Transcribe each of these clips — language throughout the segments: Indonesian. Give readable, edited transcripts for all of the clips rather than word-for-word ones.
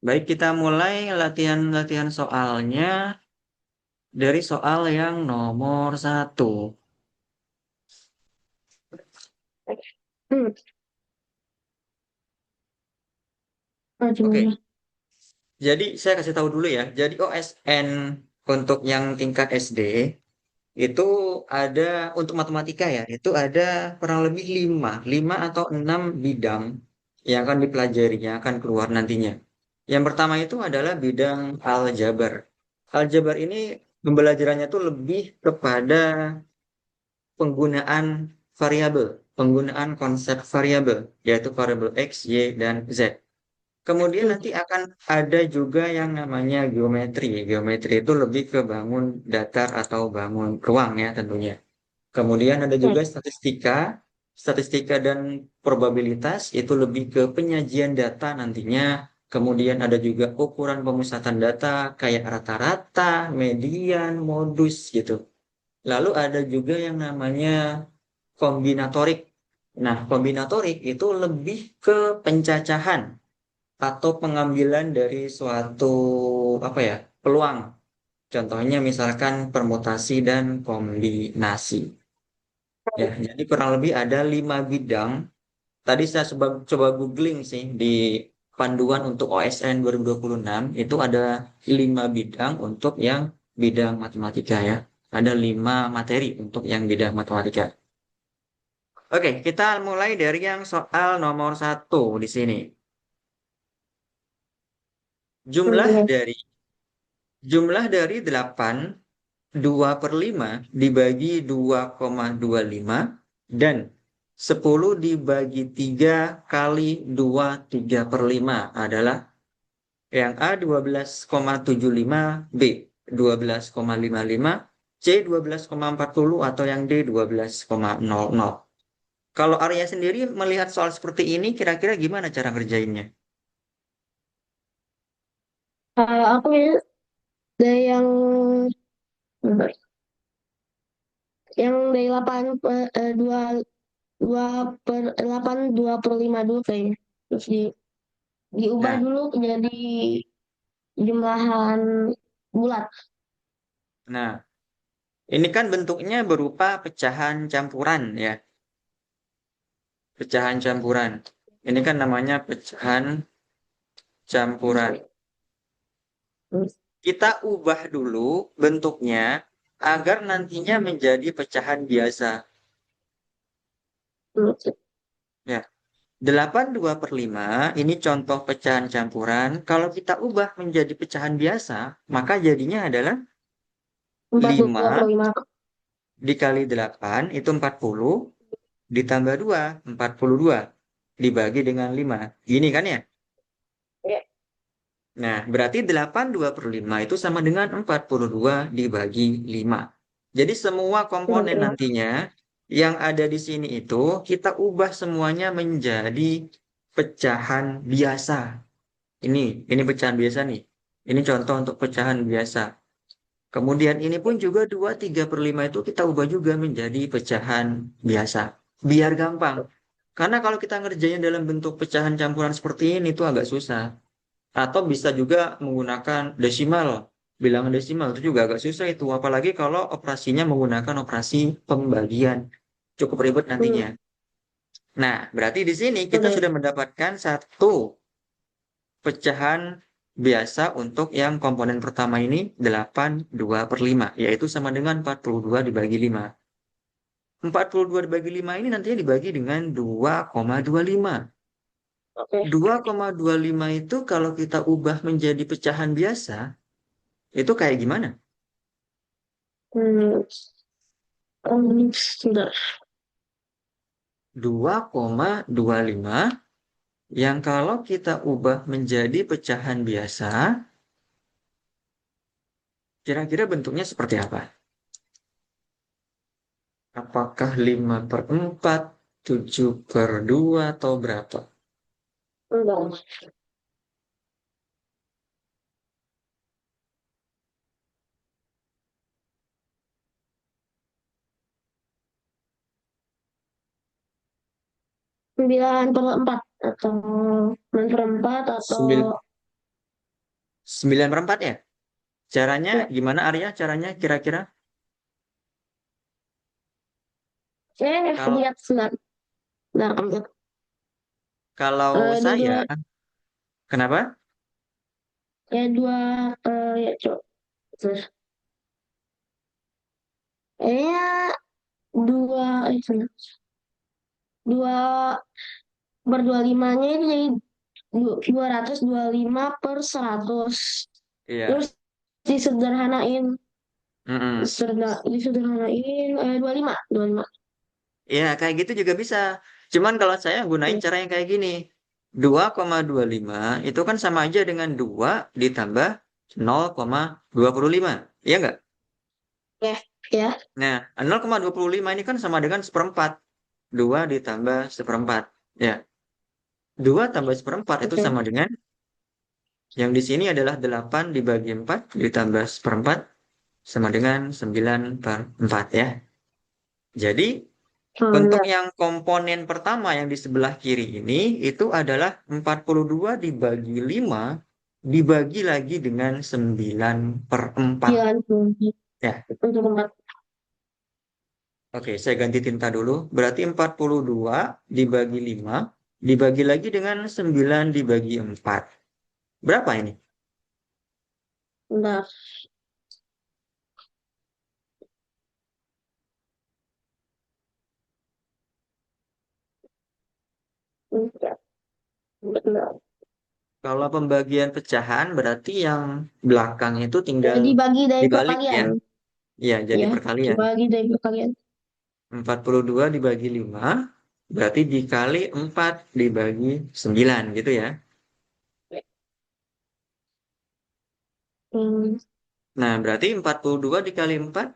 Baik, kita mulai latihan-latihan soalnya dari soal yang nomor satu. Hmm, Oke, gimana? jadi saya kasih tahu dulu ya. Jadi OSN untuk yang tingkat SD itu ada untuk matematika ya, itu ada kurang lebih lima atau enam bidang yang akan dipelajari, yang akan keluar nantinya. Yang pertama itu adalah bidang aljabar. Aljabar ini pembelajarannya tuh lebih kepada penggunaan variabel, penggunaan konsep variabel, yaitu variabel X, Y, dan Z. Kemudian Hmm, nanti akan ada juga yang namanya geometri. Geometri itu lebih ke bangun datar atau bangun ruang ya tentunya. Kemudian ada hmm, juga statistika. Statistika dan probabilitas itu lebih ke penyajian data nantinya. Kemudian ada juga ukuran pemusatan data kayak rata-rata, median, modus gitu. Lalu ada juga yang namanya kombinatorik. Nah, kombinatorik itu lebih ke pencacahan atau pengambilan dari suatu apa ya, peluang. Contohnya misalkan permutasi dan kombinasi. Ya, jadi kurang lebih ada lima bidang. Tadi saya coba googling sih di panduan untuk OSN 2026 itu ada lima bidang untuk yang bidang matematika ya. Ada lima materi untuk yang bidang matematika. Oke, kita mulai dari yang soal nomor satu di sini. Jumlah hmm, dari jumlah dari 8 2/5 dibagi 2,25 dan 10 dibagi 3 kali 2 3/5 adalah yang A 12,75, B 12,55, C 12,40 atau yang D 12,00. Kalau Arya sendiri melihat soal seperti ini kira-kira gimana cara ngerjainnya? aku ya dari yang dari 2 per 8 2/5 dulu kayaknya. Terus diubah Nah, dulu jadi jumlahan bulat. nah, ini kan bentuknya berupa pecahan campuran ya, pecahan campuran. Ini kan namanya pecahan campuran. Hmm, Kita ubah dulu bentuknya agar nantinya menjadi pecahan biasa. hmm, Ya, 82/5 ini contoh pecahan campuran. Kalau kita ubah menjadi pecahan biasa, maka jadinya adalah 5 4/25. dikali 8 itu 40, ditambah 2, 42, dibagi dengan 5. Gini kan ya? Ya. Nah, berarti 82/5 itu sama dengan 42 dibagi 5. Jadi semua komponen Hmm, nantinya yang ada di sini itu kita ubah semuanya menjadi pecahan biasa. Ini pecahan biasa nih. Ini contoh untuk pecahan biasa. Kemudian ini pun juga 2/3/5 itu kita ubah juga menjadi pecahan biasa. Biar gampang. Karena kalau kita ngerjainnya dalam bentuk pecahan campuran seperti ini itu agak susah. Atau bisa juga menggunakan desimal. Bilangan desimal itu juga agak susah itu. Apalagi kalau operasinya menggunakan operasi pembagian. Cukup ribet hmm, nantinya. Nah, berarti di sini kita udah. sudah mendapatkan satu pecahan biasa untuk yang komponen pertama ini 82/5, yaitu sama dengan 42 dibagi 5. 42 dibagi 5 ini nantinya dibagi dengan 2,25. Oke. 2,25 itu kalau kita ubah menjadi pecahan biasa, itu kayak gimana? Hmm, sudah. 2,25 yang kalau kita ubah menjadi pecahan biasa, kira-kira bentuknya seperti apa? Apakah 5/4, 7/2, atau berapa? Enggak. 9/4 atau 9/4 atau 9/4 ya? Caranya Ya, gimana Arya? Caranya kira-kira? Kalau lihat sebentar. Bentar, bentar. kalau Dua, saya, dua, kenapa? dua, ya coba. Terus, dua, sebentar. Dua berdua limanya itu jadi 225 per 100. Terus Iya. disederhanain, Mm-mm. disederhanain 25, 25. Iya, kayak gitu juga bisa. Cuman kalau saya gunain Hmm. cara yang kayak gini. 2,25 itu kan sama aja dengan 2 ditambah 0,25. Iya nggak? Ya, ya, Nah, 0,25 ini kan sama dengan seperempat. 2 ditambah seperempat. Ya, 2 tambah seperempat itu oke. sama dengan, yang di sini adalah 8 dibagi 4 ditambah seperempat sama dengan 9/4 ya. Jadi, untuk Ya. yang komponen pertama yang di sebelah kiri ini, itu adalah 42 dibagi 5 dibagi lagi dengan 9/4. 90 Ya, untuk empat. oke, saya ganti tinta dulu. Berarti 42 dibagi 5 dibagi lagi dengan 9 dibagi 4. Berapa ini? Bentar, bentar, bentar. Kalau pembagian pecahan berarti yang belakang itu tinggal Dibagi dari dibalik ya. perkalian, Ya, jadi ya. perkalian. Dibagi dari perkalian. 42 dibagi 5 berarti dikali 4 dibagi 9 gitu ya. Hmm, Nah, berarti 42 dikali 4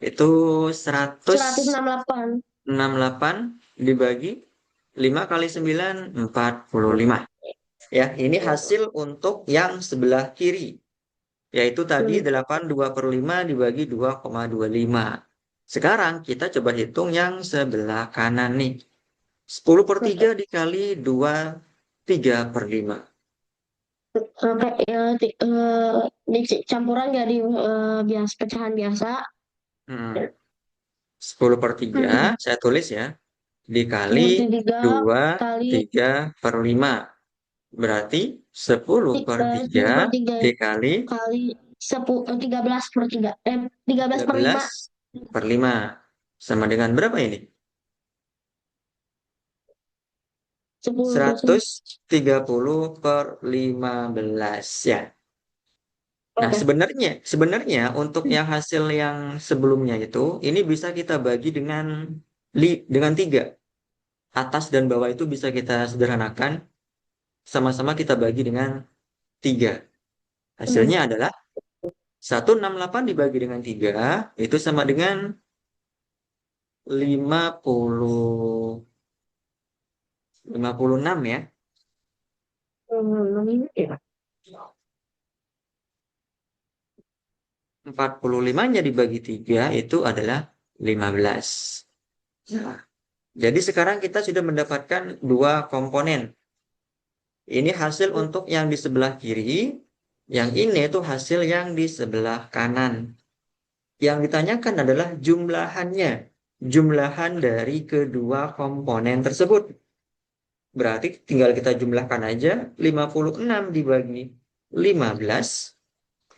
itu seratus 168. enam puluh delapan dibagi 5 kali 9 45. Ya, ini hasil untuk yang sebelah kiri, yaitu tadi Hmm, 82/5 dibagi 2,25. Sekarang kita coba hitung yang sebelah kanan nih. 10/3 oke. dikali 2, 3/5. Oke, ya, campuran jadi biasa pecahan biasa. Hmm. 10/3 Hmm. saya tulis ya, dikali 10 per 3 2, kali 3/5. Berarti 10 per 3 10 per 3 dikali kali 13 per 3, 13 per 5. 13/5. Sama dengan berapa ini? 10 per 5. 130/15 ya. Nah, Oke. sebenarnya untuk yang hasil yang sebelumnya itu, ini bisa kita bagi dengan 3. Atas dan bawah itu bisa kita sederhanakan, sama-sama kita bagi dengan 3. Hmm. Hasilnya adalah 168 dibagi dengan 3 itu sama dengan 56 ya. Ya. 45-nya dibagi 3 itu adalah 15. Nah, jadi sekarang kita sudah mendapatkan dua komponen. Ini hasil untuk yang di sebelah kiri, yang ini itu hasil yang di sebelah kanan. Yang ditanyakan adalah jumlahannya, jumlahan dari kedua komponen tersebut. Berarti tinggal kita jumlahkan aja, 56 dibagi 15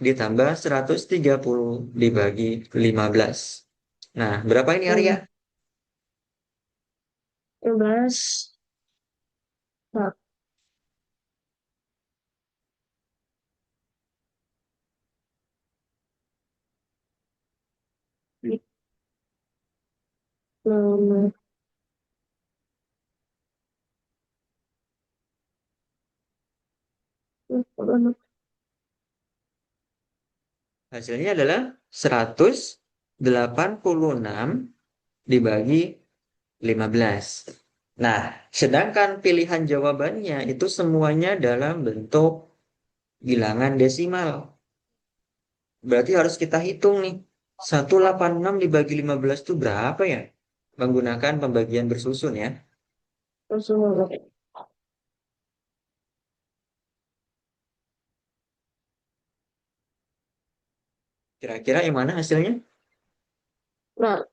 ditambah 130 dibagi 15. Nah, berapa ini Arya? 15. Nah, nah, nah. Hasilnya adalah 186 dibagi 15. Nah, sedangkan pilihan jawabannya itu semuanya dalam bentuk bilangan desimal. Berarti harus kita hitung nih. 186 dibagi 15 itu berapa ya? Menggunakan pembagian bersusun ya. Terus, Kira-kira yang mana hasilnya? Nah,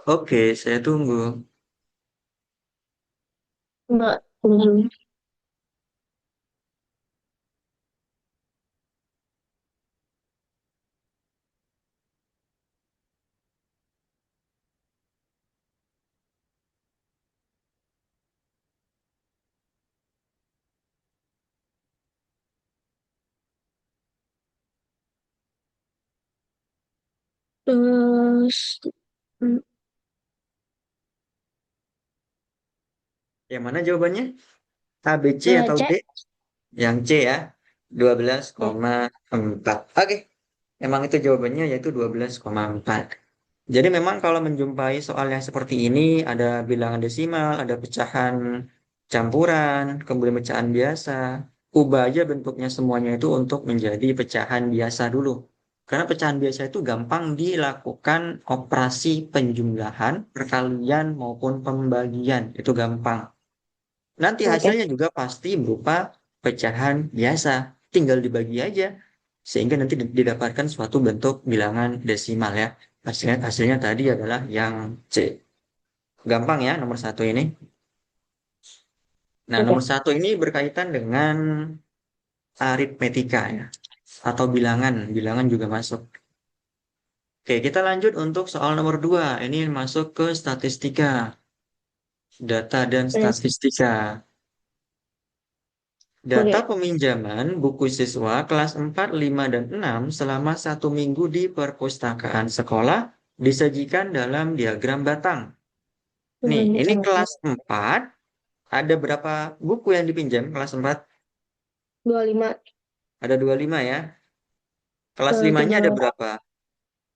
Oke, saya tunggu. enggak. Hmm. 12. Hmm. Yang mana jawabannya? A, B, C atau D? C. Yang C ya, dua belas Ya. koma empat. Oke, emang itu jawabannya yaitu 12,4. Jadi memang kalau menjumpai soal yang seperti ini, ada bilangan desimal, ada pecahan campuran, kemudian pecahan biasa. Ubah aja bentuknya semuanya itu untuk menjadi pecahan biasa dulu. Karena pecahan biasa itu gampang dilakukan operasi penjumlahan, perkalian maupun pembagian. Itu gampang. Nanti Oke. hasilnya juga pasti berupa pecahan biasa. Tinggal dibagi aja. Sehingga nanti didapatkan suatu bentuk bilangan desimal ya. Hasilnya tadi adalah yang C. Gampang ya nomor satu ini. Nah, nomor Oke. satu ini berkaitan dengan aritmetika ya. Atau bilangan. Bilangan juga masuk. Oke, kita lanjut untuk soal nomor dua. Ini masuk ke statistika. Data dan Yes. statistika. Data Oke. peminjaman buku siswa kelas 4, 5, dan 6 selama 1 minggu di perpustakaan sekolah disajikan dalam diagram batang. Nih, ini kelas 4, ada berapa buku yang dipinjam kelas 4? 25. Ada 25 ya. Kelas Ke 5-nya ada berapa?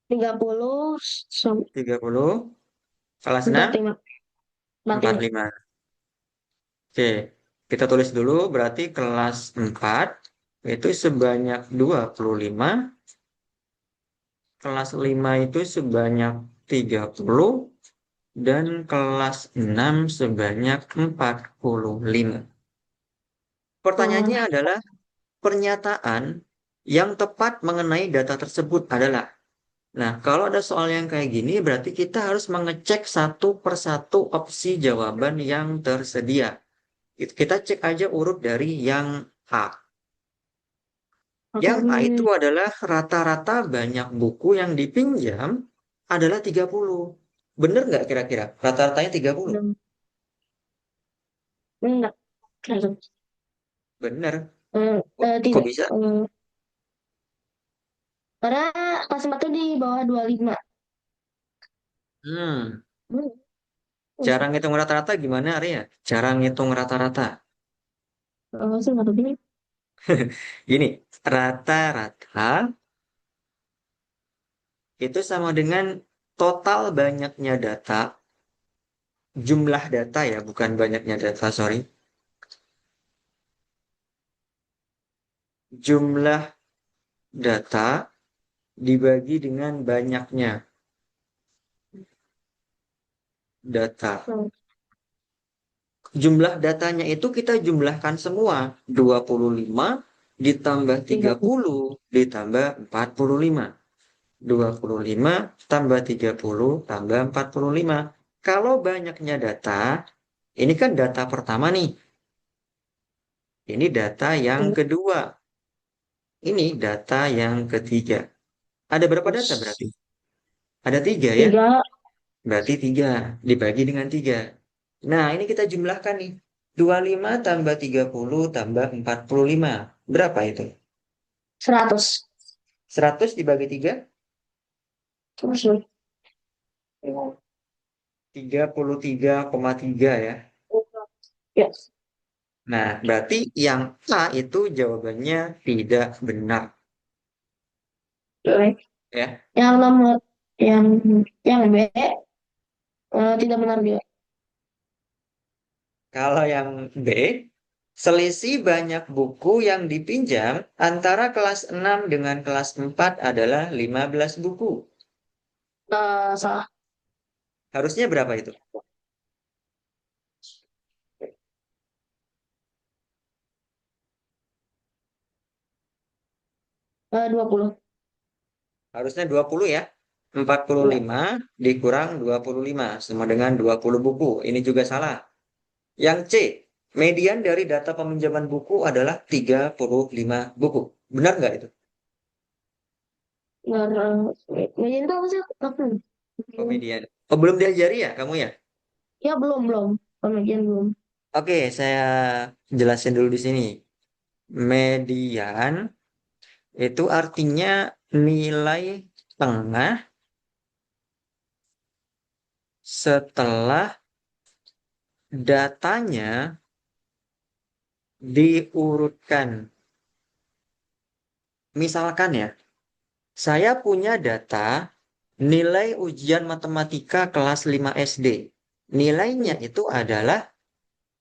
30 sampai 30. Kelas 6, 45. 45. 45. Oke, kita tulis dulu berarti kelas 4 itu sebanyak 25, kelas 5 itu sebanyak 30, dan kelas 6 sebanyak 45. Pertanyaannya Oh, adalah pernyataan yang tepat mengenai data tersebut adalah. Nah, kalau ada soal yang kayak gini, berarti kita harus mengecek satu persatu opsi jawaban yang tersedia. Kita cek aja urut dari yang A. Yang A itu oke. adalah rata-rata banyak buku yang dipinjam adalah 30. Bener nggak kira-kira? Rata-ratanya 30. Enggak. Enggak. Bener. Kok Tidak. bisa? Karena kelas 4 tuh di bawah 25. Hmm. Hmm. Cara ngitung rata-rata gimana, Arya? Cara ngitung rata-rata. Sih nggak begini. Gini, rata-rata itu sama dengan total banyaknya data, jumlah data ya, bukan banyaknya data, sorry. Jumlah data dibagi dengan banyaknya data. Hmm. Jumlah datanya itu kita jumlahkan semua. 25 ditambah 30. 30 ditambah 45. 25 tambah 30 tambah 45. Kalau banyaknya data, ini kan data pertama nih. Ini data yang kedua. Ini data yang ketiga. Ada berapa data Terus berarti? Ada tiga ya? 3. Berarti tiga dibagi dengan tiga. Nah, ini kita jumlahkan nih. 25 tambah 30 tambah 45. Berapa itu? 100. 100 dibagi 3? Terus 33,3 ya. ya. Nah, berarti yang A itu jawabannya tidak benar. Oke. Ya. Yang nomor yang yang B tidak benar juga. Kalau yang B, selisih banyak buku yang dipinjam antara kelas 6 dengan kelas 4 adalah 15 buku. Salah. Harusnya berapa itu? 20. Harusnya 20 ya. empat puluh Ya. lima dikurang 25 sama dengan 20 buku. Ini juga salah. Yang C, median dari data peminjaman buku adalah 35 buku. Benar nggak itu? Nggak, median itu apa sih? Apa? Oh, median. Oh, belum diajari ya kamu ya? Ya belum belum. Kalau median belum. Oke, saya jelasin dulu di sini. Median itu artinya nilai tengah setelah datanya diurutkan. Misalkan ya, saya punya data nilai ujian matematika kelas 5 SD. Nilainya Hmm. itu adalah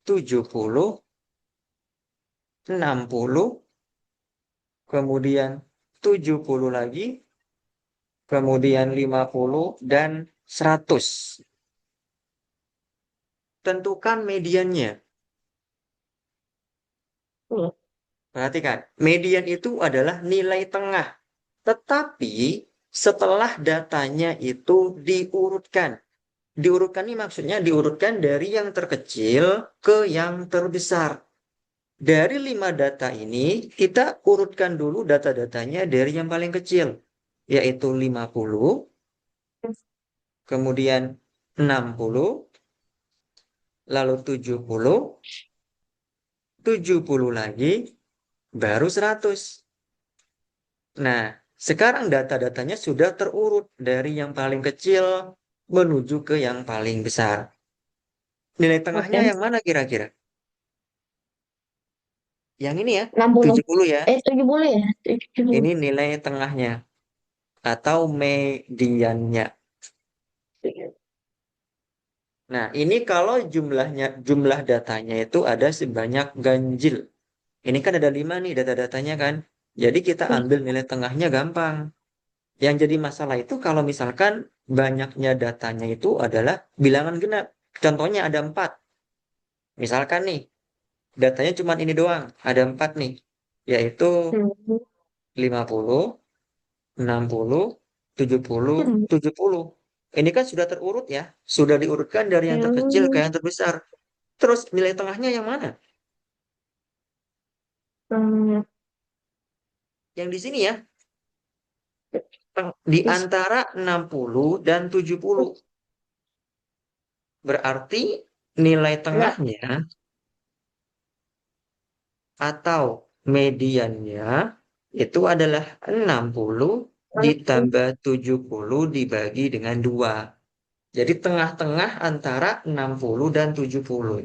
70, 60, kemudian 70 lagi, kemudian 50 dan 100. Tentukan mediannya. Hmm. Perhatikan, median itu adalah nilai tengah. Tetapi setelah datanya itu diurutkan. Diurutkan ini maksudnya diurutkan dari yang terkecil ke yang terbesar. Dari 5 data ini, kita urutkan dulu data-datanya dari yang paling kecil, yaitu 50, kemudian 60, lalu 70 lagi, baru 100. Nah, sekarang data-datanya sudah terurut dari yang paling kecil menuju ke yang paling besar. Nilai tengahnya Oke. yang mana kira-kira? Yang ini ya, 60. 70 ya. 70 ya? 70. Ini nilai tengahnya atau mediannya. Nah, ini kalau jumlah datanya itu ada sebanyak ganjil. Ini kan ada 5 nih data-datanya kan. Jadi kita ambil nilai tengahnya gampang. Yang jadi masalah itu kalau misalkan banyaknya datanya itu adalah bilangan genap. Contohnya ada 4. Misalkan nih, datanya cuma ini doang. Ada 4 nih. Yaitu Hmm. 50, 60, 70, Hmm. 70. Ini kan sudah terurut ya. Sudah diurutkan dari yang terkecil ke Hmm. yang terbesar. Terus nilai tengahnya yang mana? Hmm. Yang di sini ya. Di Terus, antara 60 dan 70. Berarti nilai enggak. tengahnya atau mediannya itu adalah 60 ditambah 70 dibagi dengan 2. Jadi tengah-tengah antara 60 dan 70.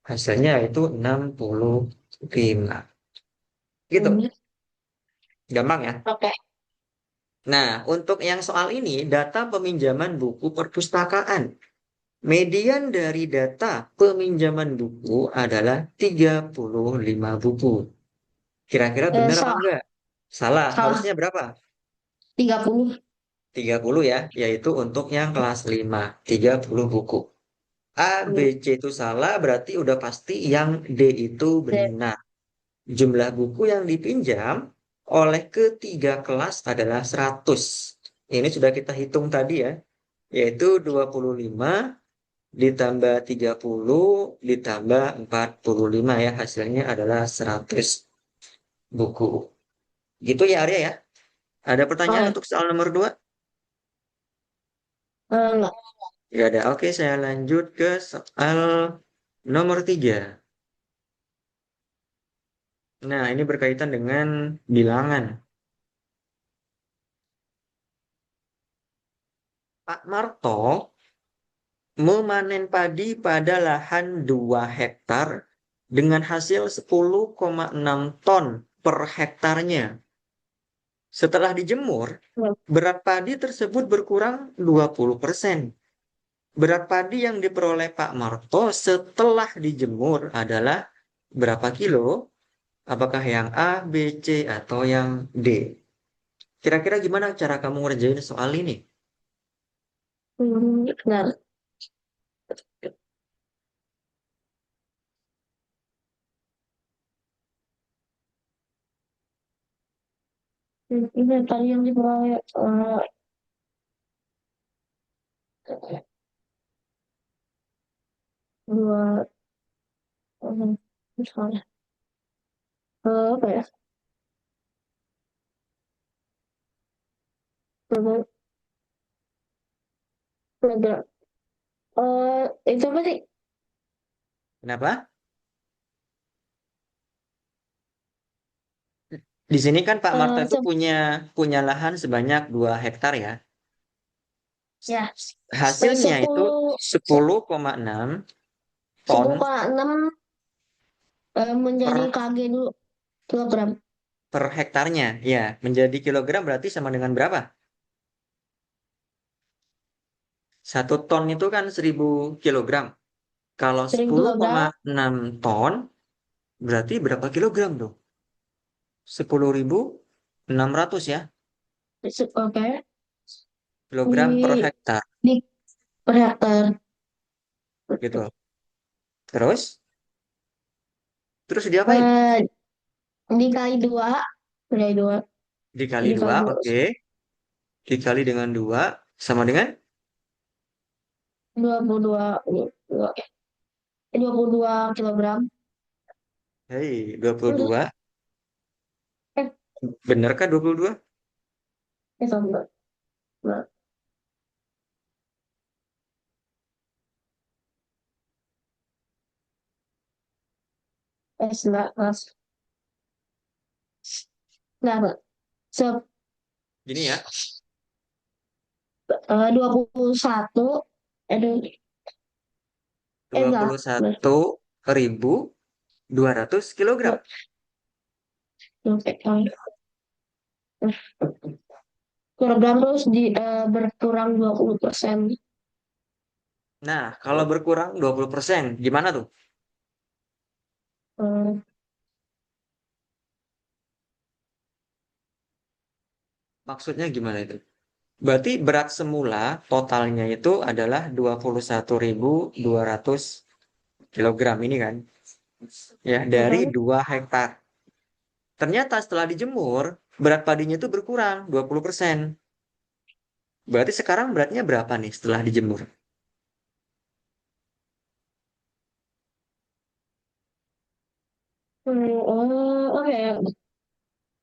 Hasilnya itu 65. Hmm. Gitu. Gampang ya. Oke. Nah, untuk yang soal ini, data peminjaman buku perpustakaan. Median dari data peminjaman buku adalah 35 buku. Kira-kira benar apa Salah. enggak? Salah, Salah. harusnya berapa? 30. 30 ya, yaitu untuk yang kelas 5, 30 buku. A, B, Hmm. C itu salah, berarti udah pasti yang D itu Dan, benar. Jumlah buku yang dipinjam oleh ketiga kelas adalah 100. Ini sudah kita hitung tadi ya, yaitu 25 ditambah 30 ditambah 45 ya, hasilnya adalah 100 buku. Gitu ya Arya ya. Ada pertanyaan oke. untuk soal nomor 2? Enggak. Gak ada. Oke, saya lanjut ke soal nomor 3. Nah, ini berkaitan dengan bilangan. Pak Marto memanen padi pada lahan 2 hektar dengan hasil 10,6 ton per hektarnya. Setelah dijemur, berat padi tersebut berkurang 20%. Berat padi yang diperoleh Pak Marto setelah dijemur adalah berapa kilo? Apakah yang A, B, C, atau yang D? Kira-kira gimana cara kamu ngerjain soal ini? Benar. Ini tadi yang dipakai dua misalnya apa ya? Program program itu apa sih? Kenapa? Di sini kan Pak Marta Eh, itu se- punya punya lahan sebanyak 2 hektar ya. ya, Hasilnya itu sepuluh 10,6 ton 10,6 menjadi per kg dulu kilogram. per hektarnya. Ya, menjadi kilogram berarti sama dengan berapa? 1 ton itu kan 1000 kilogram. Kalau 1.000 kilogram. 10,6 ton berarti berapa kilogram tuh? 10.600 ya Oke. kilogram per Di, hektar di per hektar. gitu. Terus terus diapain? Eh, dikali dua, dikali dua, Dikali dikali dua, dua, oke. Dikali dengan 2 sama dengan 22, 22 kilogram. hei 22. Terus, eh, Benarkah 22? sama, nah, enggak, enggak, se, Gini ya, 21, dua enggak, puluh satu ribu dua ratus kilogram. dua, oke, kilogram terus berkurang 20%. Nah, kalau berkurang 20%, gimana tuh? Eh, Maksudnya gimana itu? Berarti berat semula totalnya itu adalah 21.200 kilogram ini kan? Ya, dari mhm. 2 hektar. Ternyata setelah dijemur, berat padinya itu berkurang 20%. Berarti sekarang beratnya berapa nih setelah dijemur? Oke,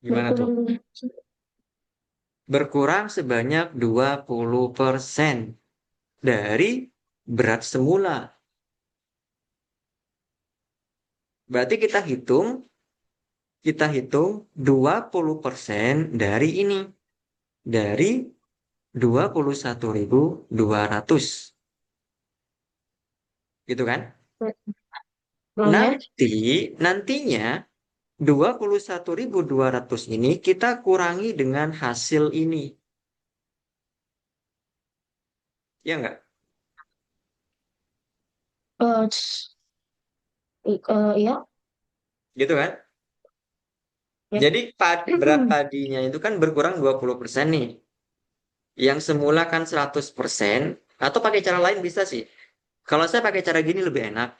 Gimana tuh? berkurang. Berkurang sebanyak 20% dari berat semula. Berarti kita hitung 20% dari ini, dari 21.200, gitu kan? Oke. Nantinya 21.200 ini kita kurangi dengan hasil ini, ya enggak? Eh, iya, Gitu kan? ya. Jadi berat padinya itu kan berkurang 20% nih. Yang semula kan 100%, atau pakai cara lain bisa sih. Kalau saya pakai cara gini lebih enak.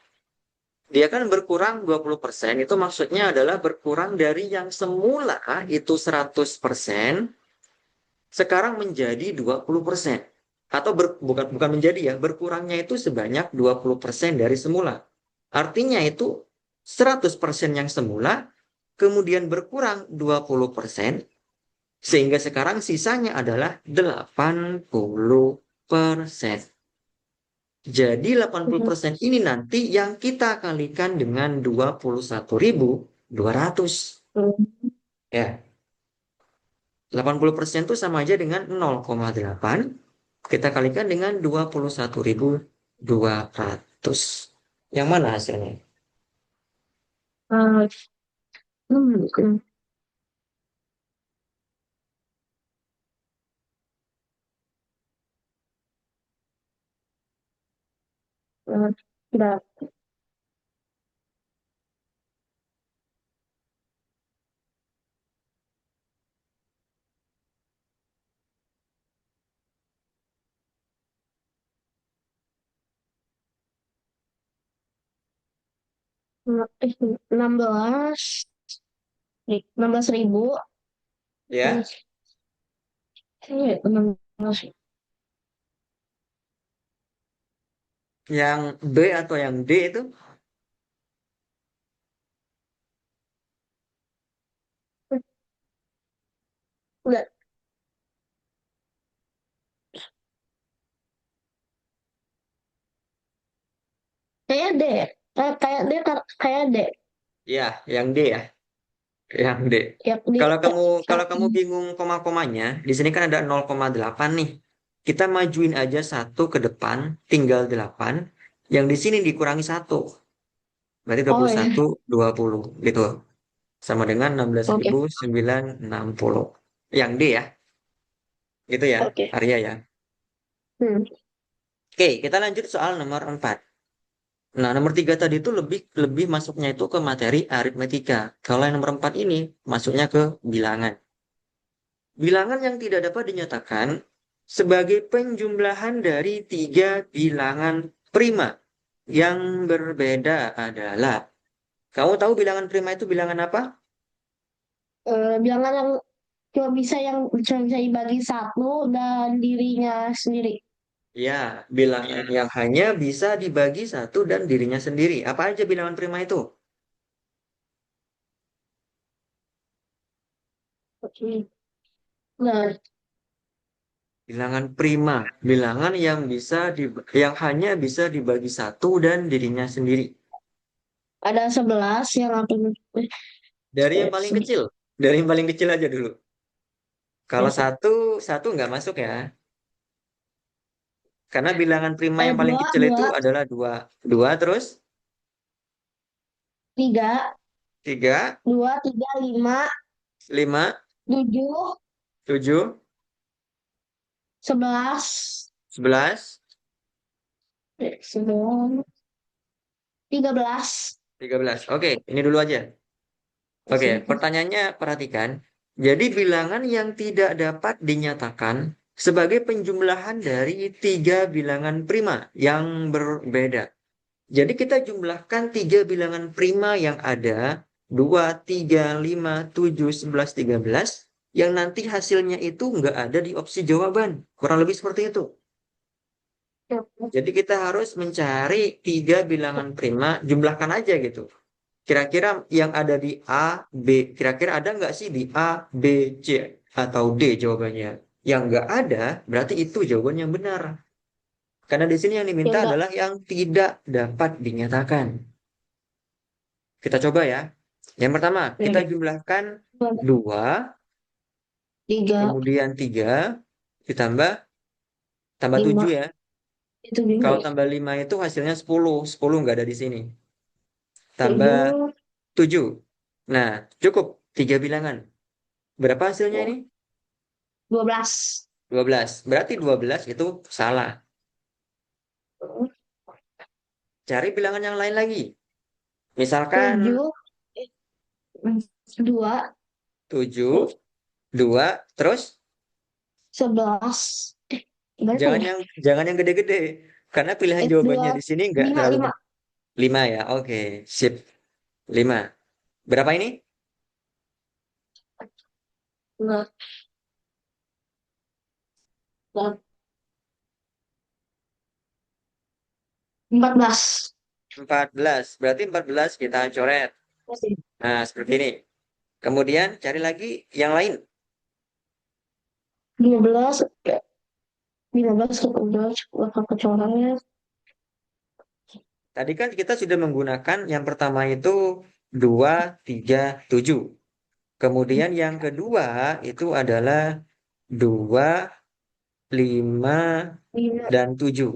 Dia kan berkurang 20%, itu maksudnya adalah berkurang dari yang semula itu 100%, sekarang menjadi 20%. Atau bukan bukan menjadi ya, berkurangnya itu sebanyak 20% dari semula. Artinya itu 100% yang semula, kemudian berkurang 20%, sehingga sekarang sisanya adalah 80%. Jadi 80% ini nanti yang kita kalikan dengan 21.200. Ya, 80% itu sama aja dengan 0,8. Kita kalikan dengan 21.200. Yang mana hasilnya? Eh, hmm, udah 16, 16.000 Ya, Enam yang B atau yang D itu? Enggak, kayak D. Kayak D, kayak D. Ya, yang D ya, yang D. Yang D. Kalau kamu bingung koma-komanya, di sini kan ada 0,8 nih. Kita majuin aja satu ke depan, tinggal 8. Yang di sini dikurangi satu, berarti dua Oh puluh ya, satu 20 gitu. Sama dengan enam belas oke, ribu sembilan ratus enam puluh. Yang D ya, gitu ya, oke. Arya ya. Hmm. Oke, kita lanjut soal nomor 4. Nah, nomor 3 tadi itu lebih lebih masuknya itu ke materi aritmetika. Kalau yang nomor 4 ini masuknya ke bilangan. Bilangan yang tidak dapat dinyatakan sebagai penjumlahan dari tiga bilangan prima yang berbeda adalah. Kamu tahu bilangan prima itu bilangan apa? Bilangan yang cuma bisa dibagi satu dan dirinya sendiri. Ya, bilangan yang hanya bisa dibagi satu dan dirinya sendiri. Apa aja bilangan prima itu? Oke. Nah, Bilangan prima, bilangan yang hanya bisa dibagi satu dan dirinya sendiri. ada 11 yang apa? Dari yang paling kecil, dari yang paling kecil aja dulu. Kalau satu, satu nggak masuk ya. Karena bilangan prima Ada yang paling dua, kecil itu dua, adalah dua. Dua terus, tiga, tiga, dua, tiga, lima, lima, tujuh, tujuh, 11, 11, 11, 13. 13. Oke, ini dulu aja. Oke, pertanyaannya perhatikan. Jadi bilangan yang tidak dapat dinyatakan sebagai penjumlahan dari tiga bilangan prima yang berbeda. Jadi kita jumlahkan tiga bilangan prima yang ada, 2, 3, 5, 7, 11, 13, yang nanti hasilnya itu nggak ada di opsi jawaban. Kurang lebih seperti itu. Jadi kita harus mencari tiga bilangan prima, jumlahkan aja gitu. Kira-kira yang ada di A, B, kira-kira ada nggak sih di A, B, C, atau D jawabannya? Yang nggak ada, berarti itu jawaban yang benar. Karena di sini yang Ya diminta enggak, adalah yang tidak dapat dinyatakan. Kita coba ya. Yang pertama, kita oke. jumlahkan 2, Tiga, kemudian 3, ditambah, tambah 7 lima, ya. itu lima Kalau ya. tambah 5 itu hasilnya 10. 10 nggak ada di sini. Tambah Tujuh, 7. Nah, cukup 3 bilangan. Berapa hasilnya ini? 12. 12. Berarti 12 itu salah. Cari bilangan yang lain lagi. Misalkan Tujuh, eh, dua, 7, 2, terus 11. Berapa jangan ya? yang jangan yang gede-gede. Karena pilihan Dua, jawabannya di sini nggak lima, terlalu lima. 5 ya. Oke, sip. 5. Berapa ini? Nah, nah, 14. 14. Berarti 14 kita coret. Nah, seperti ini. Kemudian cari lagi yang lain. 12, 15 udah bakal kecorannya. Tadi kan kita sudah menggunakan yang pertama itu 2, 3, 7. Kemudian yang kedua itu adalah 2, 5, Lima, dan 7.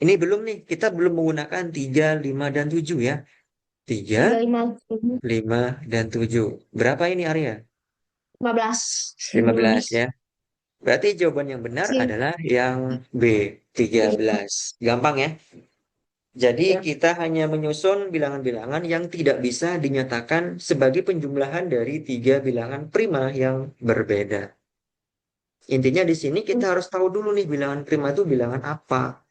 Ini belum nih, kita belum menggunakan 3, 5, dan 7 ya. 3, tiga, lima, 5, dan 7. Berapa ini Arya? 15. 15 15. ya. Berarti jawaban yang benar Sih. adalah yang B, 13. Gampang ya. Jadi Ya. kita hanya menyusun bilangan-bilangan yang tidak bisa dinyatakan sebagai penjumlahan dari tiga bilangan prima yang berbeda. Intinya di sini kita harus tahu dulu nih bilangan prima itu bilangan apa.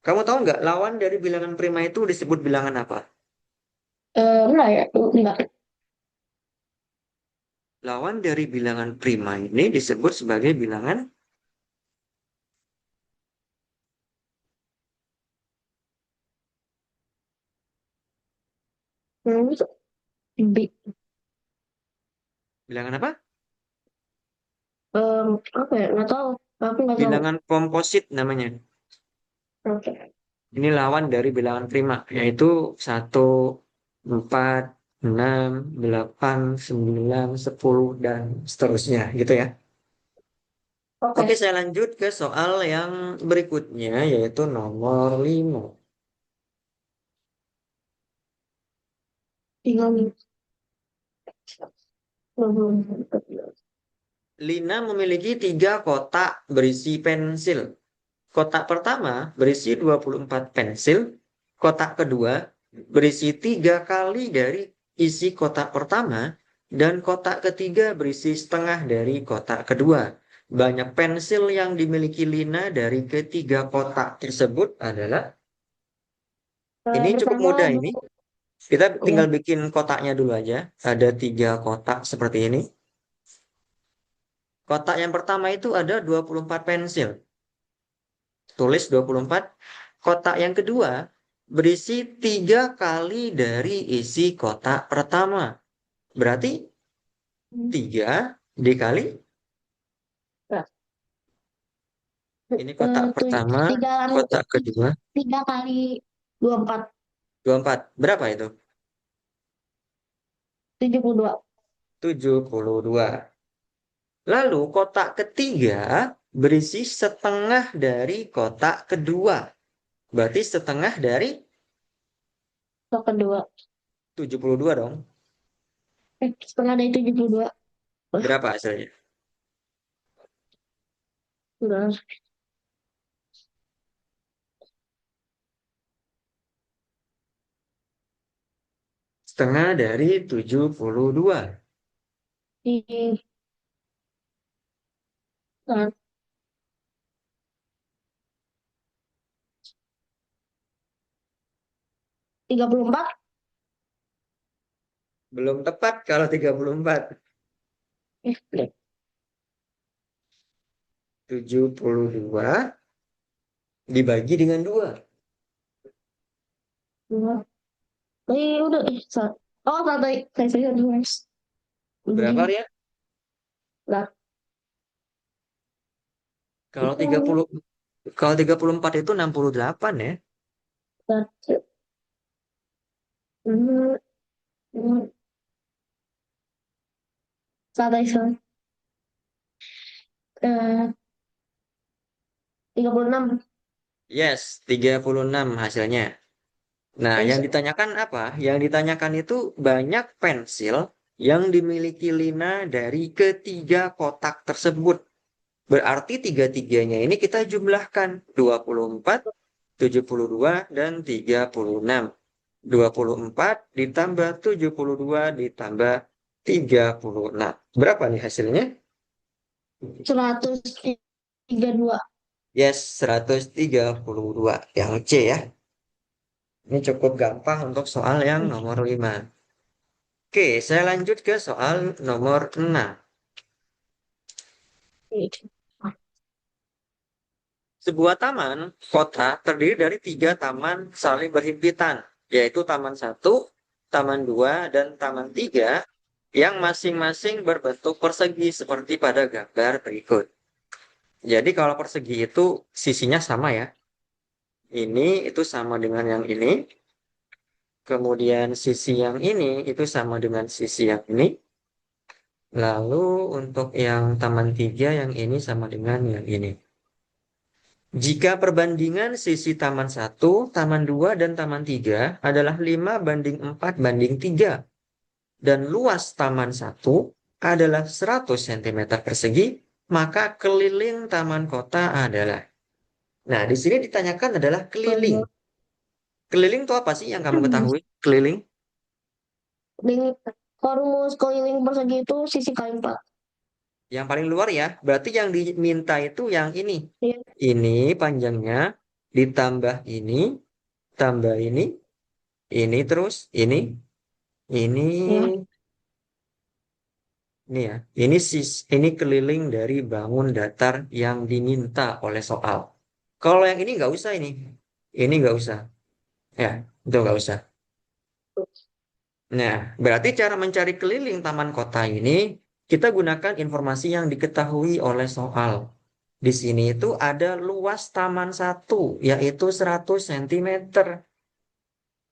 Kamu tahu nggak lawan dari bilangan prima itu disebut bilangan apa? Enggak ya, enggak. Lawan dari bilangan prima ini disebut sebagai bilangan Hmm, bi- bilangan apa? apa ya? Nggak tahu. Aku nggak tahu. Bilangan komposit namanya. Oke. Ini lawan dari bilangan prima, yaitu 1, 4, 6, 8, 9, 10, dan seterusnya gitu ya. Oke, Oke. saya lanjut ke soal yang berikutnya, yaitu nomor 5. Tinggal nih. Belum. Lina memiliki 3 kotak berisi pensil. Kotak pertama berisi 24 pensil. Kotak kedua berisi 3 kali dari isi kotak pertama. Dan kotak ketiga berisi setengah dari kotak kedua. Banyak pensil yang dimiliki Lina dari ketiga kotak tersebut adalah, ini cukup Pertama mudah ini. dulu Kita tinggal ya. bikin kotaknya dulu aja. Ada 3 kotak seperti ini. Kotak yang pertama itu ada 24 pensil. Tulis 24. Kotak yang kedua berisi 3 kali dari isi kotak pertama. Berarti 3 dikali, Nah, ini kotak pertama, tiga kali kotak kedua, 3 kali 24, 24. Berapa itu? 72. 72. Lalu kotak ketiga berisi setengah dari kotak kedua. Berarti setengah dari Yang kedua. 72 dong. Setengah dari 72. Wah, Berapa hasilnya? udah. Setengah dari 72. Di, nah, 34. Belum tepat kalau 34. Eh, 72 dibagi dengan 2. dua. Udah. Oh, satu. Saya udah mas. Berapa Begini. ya? Lah, Kalau itu. 30, kalau 34 itu 68 ya. Satu. Hmm, hmm, satu. Eh, 36. Yes, 36 hasilnya. Nah, yang Eh, ditanyakan apa? Yang ditanyakan itu banyak pensil yang dimiliki Lina dari ketiga kotak tersebut. Berarti tiga-tiganya ini kita jumlahkan 24, 72, dan 36. 24 ditambah 72 ditambah 36. Berapa nih hasilnya? 132. Yes, 132. Yang C ya. Ini cukup gampang untuk soal yang nomor 5. Oke, saya lanjut ke soal nomor 6. Sebuah taman kota terdiri dari 3 taman saling berhimpitan, yaitu Taman 1, Taman 2, dan Taman 3 yang masing-masing berbentuk persegi seperti pada gambar berikut. Jadi kalau persegi itu sisinya sama ya. Ini itu sama dengan yang ini. Kemudian sisi yang ini itu sama dengan sisi yang ini. Lalu untuk yang taman 3 yang ini sama dengan yang ini. Jika perbandingan sisi taman 1, taman 2, dan taman 3 adalah 5:4:3 dan luas taman 1 adalah 100 cm persegi, maka keliling taman kota adalah. Nah, di sini ditanyakan adalah keliling. Keliling itu apa sih yang kamu ketahui? Keliling Kalau rumus keliling persegi itu sisi kali 4. yang paling luar ya. Berarti yang diminta itu yang ini. Iya. Ini panjangnya ditambah ini, tambah ini terus ini, Ya. Ini ya, ini keliling dari bangun datar yang diminta oleh soal. Kalau yang ini nggak usah ini. Ini nggak usah. Ya, itu nggak usah. Nah, berarti cara mencari keliling taman kota ini, kita gunakan informasi yang diketahui oleh soal. Di sini itu ada luas taman satu, yaitu 100 cm.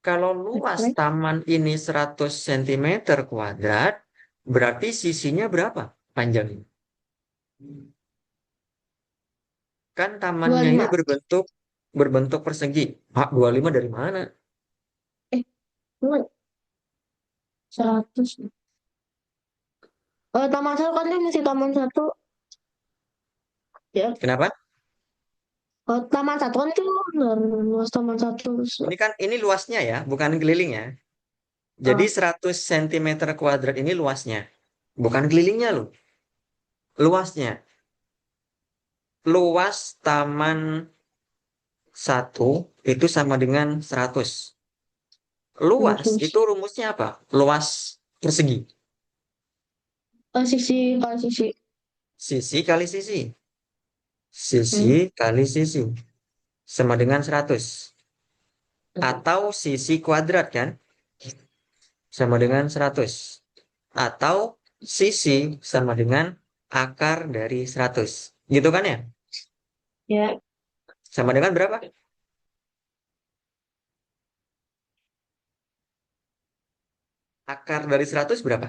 Kalau luas Oke. taman ini 100 cm kuadrat, berarti sisinya berapa panjangnya? Kan tamannya ini 25. berbentuk berbentuk persegi. Ah, 25 dari mana? Eh, cuma 100. Taman satu kan ini masih taman satu. Ya. Kenapa? Taman satu kan itu benar luas taman satu. Ini kan ini luasnya ya, bukan keliling ya. Jadi Ah, 100 cm kuadrat ini luasnya. Bukan kelilingnya loh, luasnya. Luas taman satu itu sama dengan 100. Luas itu terus. rumusnya apa? Luas persegi. Sisi kali sisi. Sisi kali sisi. Sisi Hmm. kali sisi. Sama dengan 100. Atau sisi kuadrat kan? Sama dengan 100. Atau sisi sama dengan akar dari 100. Gitu kan ya? Ya. Sama dengan berapa? Akar dari 100 berapa?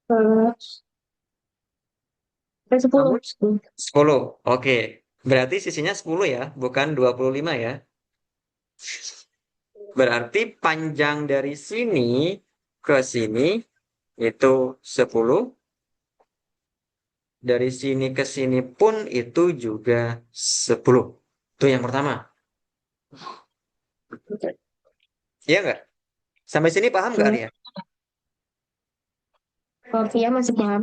Sepuluh. Kamu 10. Oke. Berarti sisinya 10 ya, bukan 25 ya. Berarti panjang dari sini ke sini itu 10. Dari sini ke sini pun itu juga 10. Itu yang pertama. Iya nggak? Sampai sini paham nggak Ya. Arya? Kalau Via masih paham.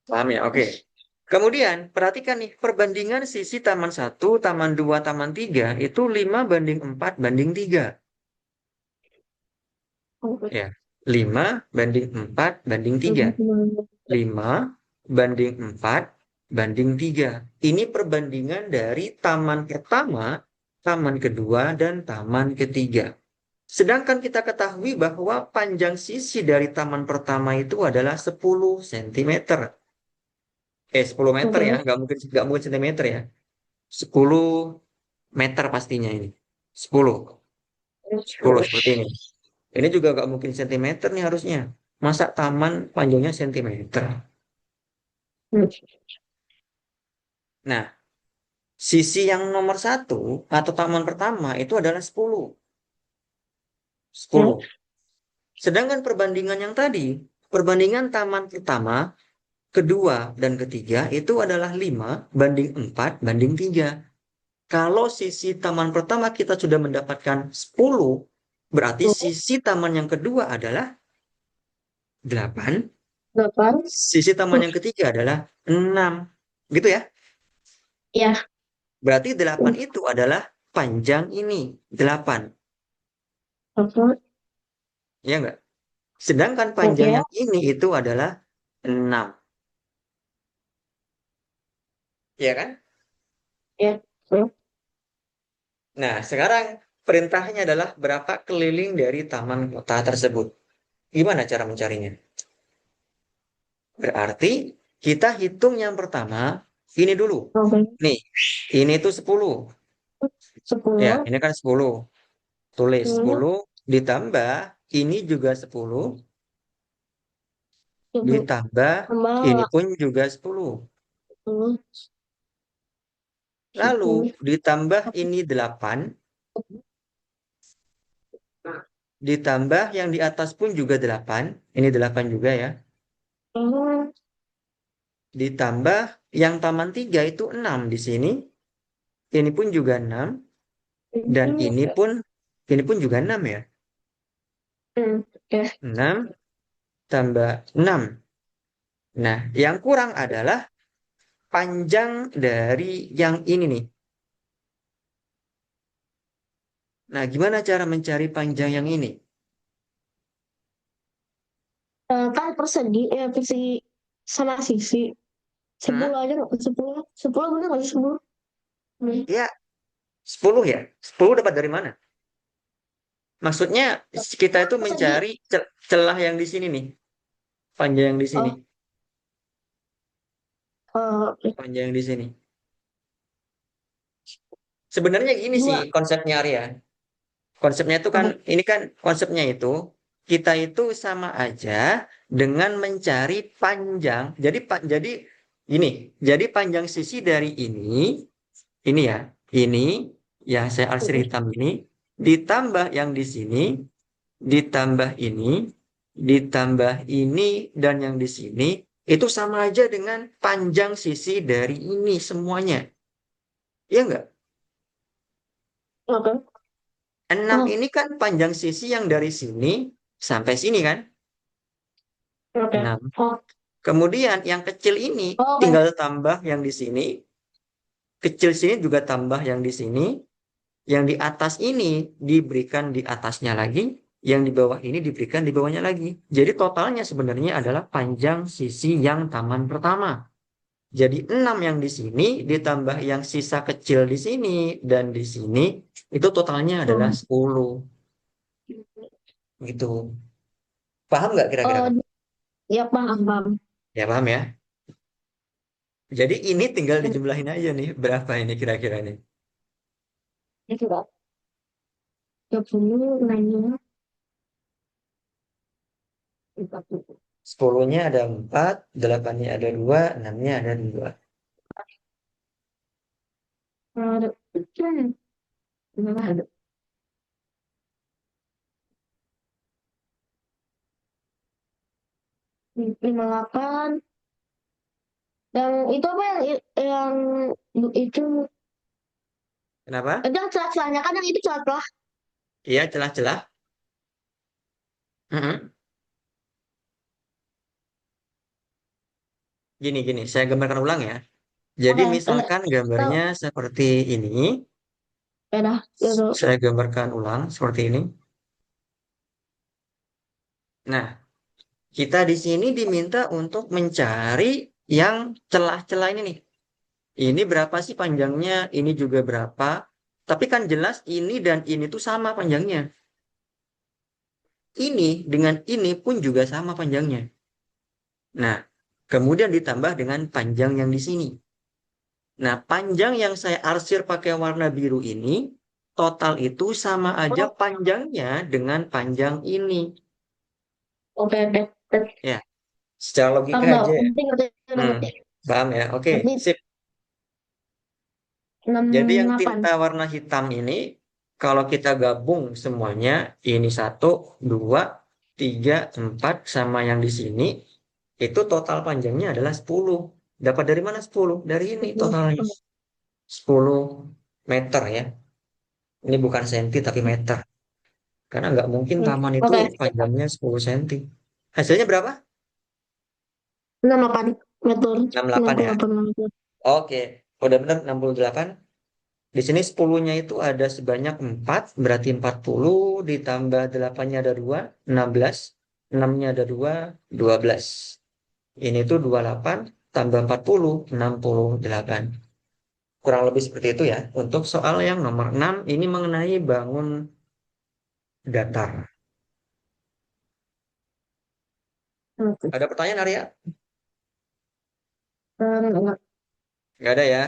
Paham ya? Oke. Kemudian, perhatikan nih, perbandingan sisi taman satu, taman 2, taman 3 itu 5:4:3. Ya, 5:4:3. 5:4:3. Ini perbandingan dari taman pertama, taman kedua, dan taman ketiga. Sedangkan kita ketahui bahwa panjang sisi dari taman pertama itu adalah 10 cm. 10 meter ya, Oke. nggak mungkin centimeter ya. 10 meter pastinya ini. 10, 10 seperti ini. Ini juga nggak mungkin sentimeter nih harusnya. Masa taman panjangnya sentimeter? Nah, sisi yang nomor satu atau taman pertama itu adalah 10. Ya. 10. Sedangkan perbandingan yang tadi, perbandingan taman pertama, kedua, dan ketiga itu adalah 5:4:3. Kalau sisi taman pertama kita sudah mendapatkan 10, berarti sisi taman yang kedua adalah 8, 8. sisi taman yang ketiga adalah 6. Gitu ya. Ya. Berarti 8 itu adalah panjang ini, 8. Apa? Ya enggak? Sedangkan panjang Oke. yang ini itu adalah 6. Ya kan? Ya. Ya. Nah, sekarang perintahnya adalah berapa keliling dari taman kota tersebut. Gimana cara mencarinya? Berarti kita hitung yang pertama, ini dulu. Oke. Nih, ini tuh 10. Ya, 10. ini kan 10. Tulis Hmm. 10 ditambah ini juga 10 Ibu. ditambah ini Tambah pun juga 10. 10. Lalu 10. ditambah ini 8 ditambah yang di atas pun juga 8. Ini 8 juga ya. Hmm. Ditambah yang taman 3 itu 6 di sini. Ini pun juga 6 dan Hmm. ini pun juga 6 ya. Oke. 6 tambah 6. Nah, yang kurang adalah panjang dari yang ini nih. Nah, gimana cara mencari panjang yang ini? Kan persegi, persegi sama sisi. Hmm? 10 aja nggak? 10. 10 bener nggak sih 10? Hmm. Ya, 10 ya. 10 dapat dari mana? Maksudnya kita Kan itu persegi. mencari celah yang di sini nih. Panjang yang di sini. Oh, eh, Panjang yang di sini. Sebenarnya gini sih 2. konsepnya Arya. Konsepnya itu kan, Apa? ini kan konsepnya itu, kita itu sama aja dengan mencari panjang. Jadi ini, jadi panjang sisi dari ini ya, ini yang saya arsir Hmm. hitam ini, ditambah yang di sini, ditambah ditambah ini, dan yang di sini, itu sama aja dengan panjang sisi dari ini semuanya. Iya nggak? Oke. 6 Oh, ini kan panjang sisi yang dari sini sampai sini kan? oke. 6. Oh, Kemudian yang kecil ini oke. tinggal tambah yang di sini, kecil sini juga tambah yang di sini, yang di atas ini diberikan di atasnya lagi, yang di bawah ini diberikan di bawahnya lagi. Jadi totalnya sebenarnya adalah panjang sisi yang taman pertama. Jadi 6 yang di sini ditambah yang sisa kecil di sini dan di sini itu totalnya adalah Hmm. 10 gitu. Paham nggak kira-kira Oh, Bang? ya paham, paham. Ya paham ya. Jadi ini tinggal dijumlahin aja nih berapa ini kira-kira nih. Itu enggak. 20 nanya 40. 10-nya ada 4, 8-nya ada 2, 6-nya ada 2. Ada. Gimana ada? 58. Yang itu apa yang itu Kenapa? yang celah-celahnya kan yang itu celah-celah. Iya, celah-celah. Mm-mm. Gini, saya gambarkan ulang ya. Jadi Oke, misalkan tahu. gambarnya seperti ini. Ya dah, gitu. Saya gambarkan ulang seperti ini. Nah, kita di sini diminta untuk mencari yang celah-celah ini nih. Ini berapa sih panjangnya? Ini juga berapa? Tapi kan jelas ini dan ini tuh sama panjangnya. Ini dengan ini pun juga sama panjangnya. Nah, kemudian ditambah dengan panjang yang di sini. Nah, panjang yang saya arsir pakai warna biru ini, total itu sama aja Oh, panjangnya dengan panjang ini. oke, oke. Oke. Ya, secara logika Paham, tahu. aja ya. Ngerti, ngerti, udah Hmm, ngerti. paham ya? Oke, Berarti sip. Jadi yang 68. tinta warna hitam ini, kalau kita gabung semuanya, ini satu, dua, tiga, empat, sama yang di sini, itu total panjangnya adalah 10. Dapat dari mana 10? Dari ini totalnya. 10 meter ya. Ini bukan senti tapi meter. Karena nggak mungkin taman itu Oke, panjangnya 10 senti. Hasilnya berapa? 68 meter. 68 ya. 68 meter. Oke, udah benar 68. Di sini 10-nya itu ada sebanyak 4, berarti 40 ditambah 8-nya ada 2, 16. 6-nya ada 2, 12. Ini tuh 28 tambah 40, 68. Kurang lebih seperti itu ya. Untuk soal yang nomor 6 ini mengenai bangun datar. Oke. Ada pertanyaan Arya? Enggak. Nggak ada ya.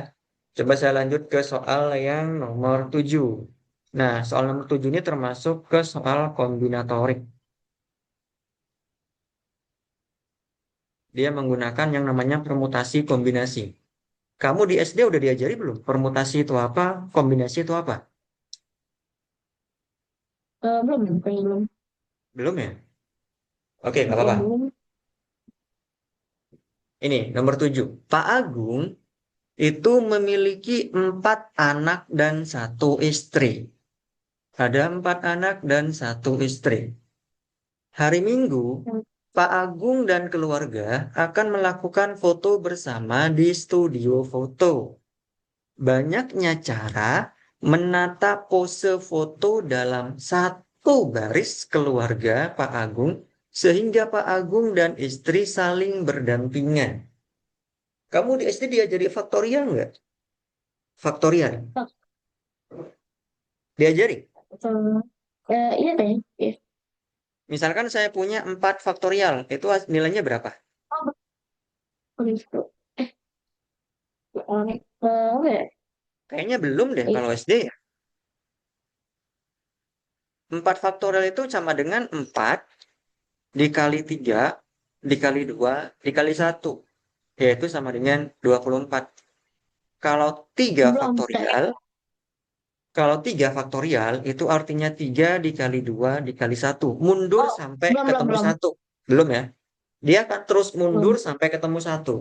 Coba saya lanjut ke soal yang nomor 7. Nah, soal nomor 7 ini termasuk ke soal kombinatorik. Dia menggunakan yang namanya permutasi kombinasi. Kamu di SD udah diajari belum? Permutasi itu apa? Kombinasi itu apa? Belum, kayaknya belum. Belum ya? Oke, nggak Ya, apa-apa. belum. Ini nomor 7. Pak Agung itu memiliki 4 anak dan 1 istri. Ada 4 anak dan 1 istri. Hari Minggu, Pak Agung dan keluarga akan melakukan foto bersama di studio foto. Banyaknya cara menata pose foto dalam satu baris keluarga Pak Agung sehingga Pak Agung dan istri saling berdampingan. Kamu di SD diajari faktorial nggak? Faktorial. Fak- Diajari. iya deh. Iya. Misalkan saya punya 4 faktorial, itu nilainya berapa? Oh, begitu. Eh, apa ya? Kayaknya belum deh Iya. kalau SD ya. 4 faktorial itu sama dengan 4 dikali 3 dikali 2 dikali 1. Yaitu sama dengan 24. Kalau 3 Belum deh. faktorial, kalau 3 faktorial itu artinya 3 dikali 2 dikali 1. Mundur Oh, sampai belum, belum, ketemu belum. 1. Belum ya? Dia akan terus mundur Belum. sampai ketemu 1.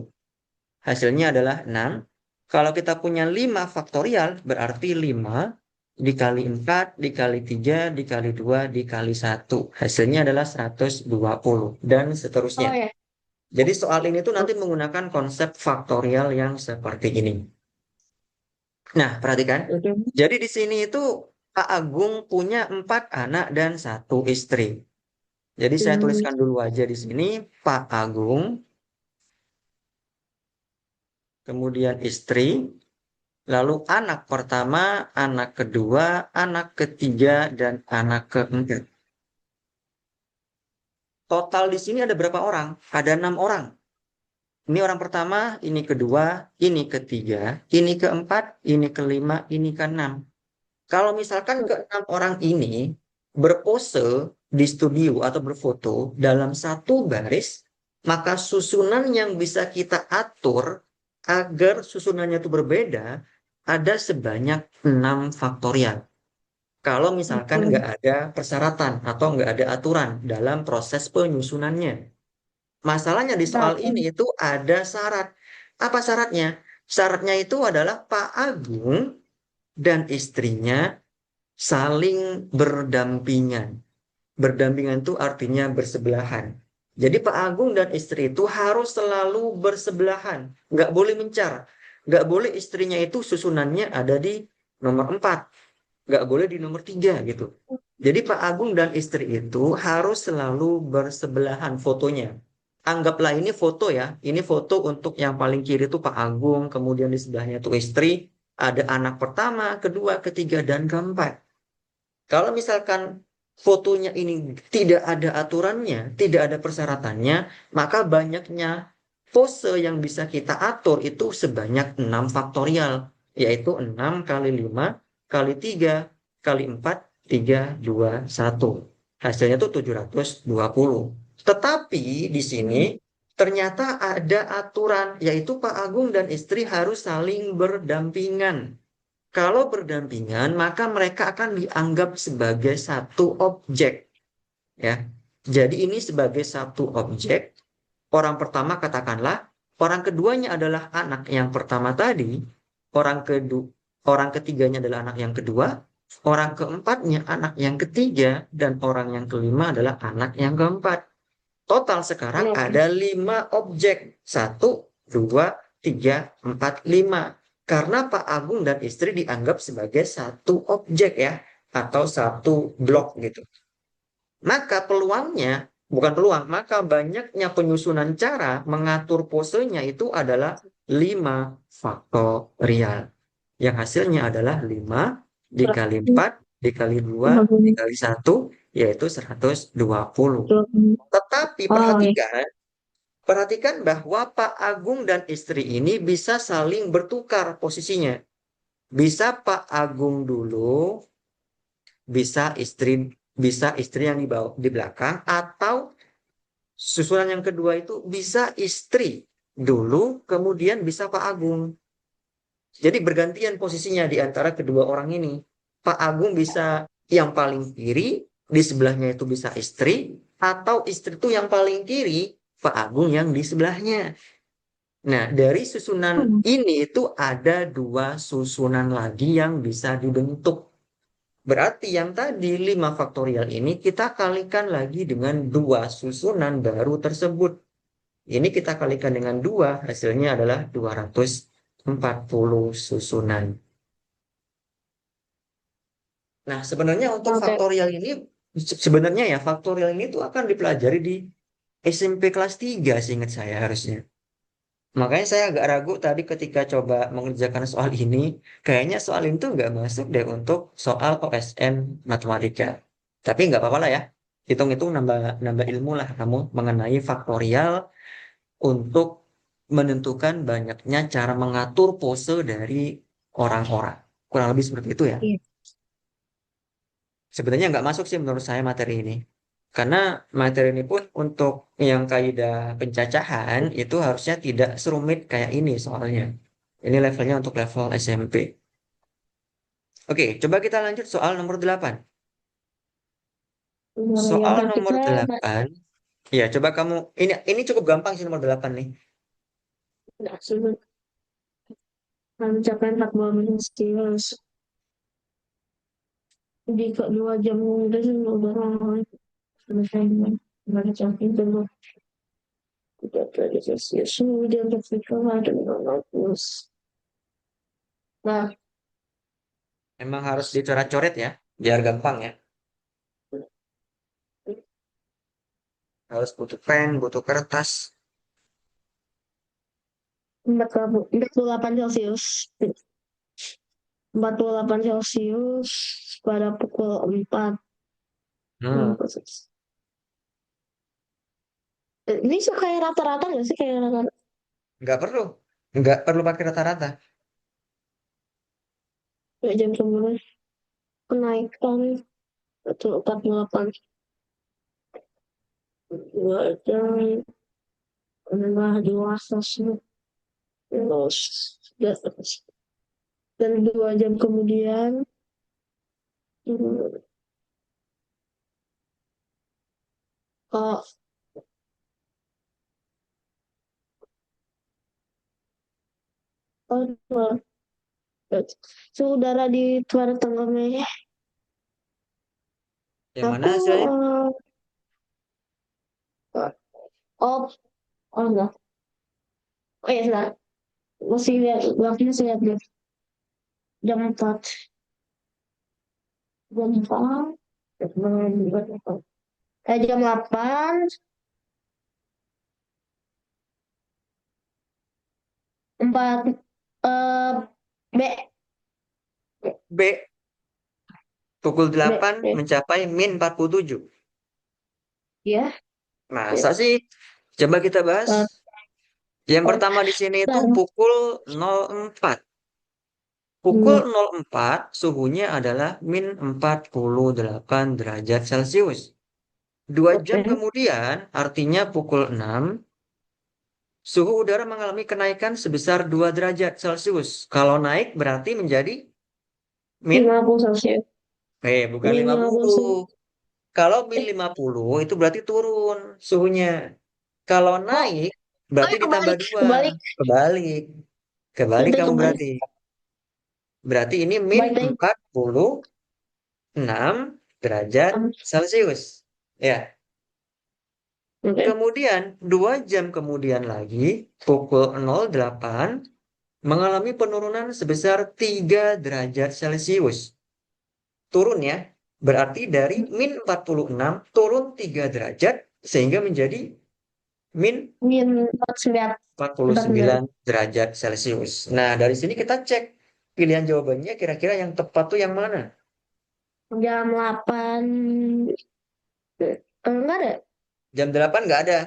Hasilnya adalah 6. Kalau kita punya 5 faktorial, berarti 5 dikali 4, dikali 3, dikali 2, dikali 1. Hasilnya adalah 120. Dan seterusnya. Oh ya. Jadi soal ini tuh nanti menggunakan konsep faktorial yang seperti ini. Nah, perhatikan. Oke. Jadi di sini itu Pak Agung punya 4 anak dan 1 istri. Jadi saya Hmm. tuliskan dulu aja di sini Pak Agung, kemudian istri, lalu anak pertama, anak kedua, anak ketiga, dan anak keempat. Total di sini ada berapa orang? Ada 6 orang. Ini orang pertama, ini kedua, ini ketiga, ini keempat, ini kelima, ini keenam. Kalau misalkan keenam orang ini berpose di studio atau berfoto dalam satu baris, maka susunan yang bisa kita atur agar susunannya itu berbeda ada sebanyak 6 faktorial. Kalau misalkan Oke. nggak ada persyaratan atau nggak ada aturan dalam proses penyusunannya. Masalahnya di soal Berapa? ini itu ada syarat. Apa syaratnya? Syaratnya itu adalah Pak Agung dan istrinya saling berdampingan. Berdampingan itu artinya bersebelahan. Jadi Pak Agung dan istri itu harus selalu bersebelahan. Nggak boleh mencar. Nggak boleh istrinya itu susunannya ada di nomor 4. Nggak boleh di nomor 3 gitu. Jadi Pak Agung dan istri itu harus selalu bersebelahan fotonya. Anggaplah ini foto ya. Ini foto untuk yang paling kiri itu Pak Agung. Kemudian di sebelahnya itu istri. Ada anak pertama, kedua, ketiga, dan keempat. Kalau misalkan fotonya ini tidak ada aturannya, tidak ada persyaratannya, maka banyaknya pose yang bisa kita atur itu sebanyak 6 faktorial, yaitu 6 kali 5 kali 3 kali 4, 3, 2, 1. Hasilnya itu 720. Tetapi di sini ternyata ada aturan, yaitu Pak Agung dan istri harus saling berdampingan. Kalau berdampingan, maka mereka akan dianggap sebagai satu objek, ya. Jadi ini sebagai satu objek. Orang pertama katakanlah, orang keduanya adalah anak yang pertama tadi, orang kedua, orang ketiganya adalah anak yang kedua, orang keempatnya anak yang ketiga, dan orang yang kelima adalah anak yang keempat. Total sekarang Oke. ada 5 objek. Satu, dua, tiga, empat, lima. Karena Pak Agung dan istri dianggap sebagai satu objek ya. Atau satu blok gitu. Maka peluangnya, bukan peluang, maka banyaknya penyusunan cara mengatur posenya itu adalah 5 faktorial. Yang hasilnya adalah 5 dikali 4 dikali 2 dikali 1 yaitu 120. Tetapi Oh, iya. perhatikan bahwa Pak Agung dan istri ini bisa saling bertukar posisinya. Bisa Pak Agung dulu, bisa istri yang di belakang, atau susunan yang kedua itu bisa istri dulu, kemudian bisa Pak Agung. Jadi bergantian posisinya di antara kedua orang ini. Pak Agung bisa yang paling kiri, di sebelahnya itu bisa istri, atau istri itu yang paling kiri, Pak Agung yang di sebelahnya. Nah, dari susunan Hmm. ini itu ada 2 susunan lagi yang bisa dibentuk. Berarti yang tadi 5 faktorial ini kita kalikan lagi dengan 2 susunan baru tersebut. Ini kita kalikan dengan 2, hasilnya adalah 240 susunan. Nah, sebenarnya untuk Oke. faktorial ini, sebenarnya ya, faktorial ini tuh akan dipelajari di SMP kelas 3 seingat saya harusnya. Makanya saya agak ragu tadi ketika coba mengerjakan soal ini, kayaknya soal ini tuh nggak masuk deh untuk soal OSN matematika. Tapi nggak apa-apa lah ya, hitung-hitung nambah nambah ilmu lah kamu mengenai faktorial untuk menentukan banyaknya cara mengatur pose dari orang-orang. Kurang lebih seperti itu ya. Iya. Sebenarnya nggak masuk sih menurut saya materi ini. Karena materi ini pun untuk yang kaidah pencacahan itu harusnya tidak serumit kayak ini soalnya. Ini levelnya untuk level SMP. Oke, coba kita lanjut soal nomor 8. Nah, ya Soal udah nomor kita 8, ya coba kamu, ini cukup gampang sih nomor 8 nih. nggak sulit mencapai 40 menit serius di ke 2 jam kemudian udah selesai dengan mencapai dulu tidak terjadi Celsius kemudian berpikir ada 15. Nah, Emang harus dicoret-coret ya, biar gampang ya. Harus butuh pen, butuh kertas. 48 Celsius 48 Celsius pada pukul 4. Hmm, Ini suka kayak rata-rata nggak sih kayak rata-rata nggak perlu. Nggak perlu pakai rata-rata. kayak jam kemudian kenaikan itu 48 dua jam adalah dewasa sih terus dan 2 jam kemudian hmm, oh, oh, suhu udara di Barat Tengah Mei Yang mana aku hasilnya? oh oh enggak oh ya sudah masih lihat waktunya saya lihat jam 4 jam 4 jam 8 4 eh B B, pukul B 8 B mencapai min 47. ya Masa sih? Coba kita bahas. eh, Yang oh, pertama di sini itu dan pukul 04. Pukul 04 suhunya adalah min 48 derajat Celcius. 2 jam oke kemudian, artinya pukul 6, suhu udara mengalami kenaikan sebesar 2 derajat Celcius. Kalau naik berarti menjadi min, 50 Celsius bukan lima minimal puluh. suhu Kalau min eh 50 itu berarti turun suhunya. Kalau oh naik berarti ditambah kebalik 2. kebalik Kebalik. Kebalik udah kamu kebalik berarti. Berarti ini min kebalik lagi 46 derajat Celcius. Ya. oke Kemudian 2 jam kemudian lagi pukul 08 mengalami penurunan sebesar 3 derajat Celcius. Turun ya. Berarti dari min 46 turun 3 derajat sehingga menjadi min min 49 49 derajat Celcius. Nah, dari sini kita cek pilihan jawabannya kira-kira yang tepat tuh yang mana? jam 8 enggak ada Jam 8 nggak ada.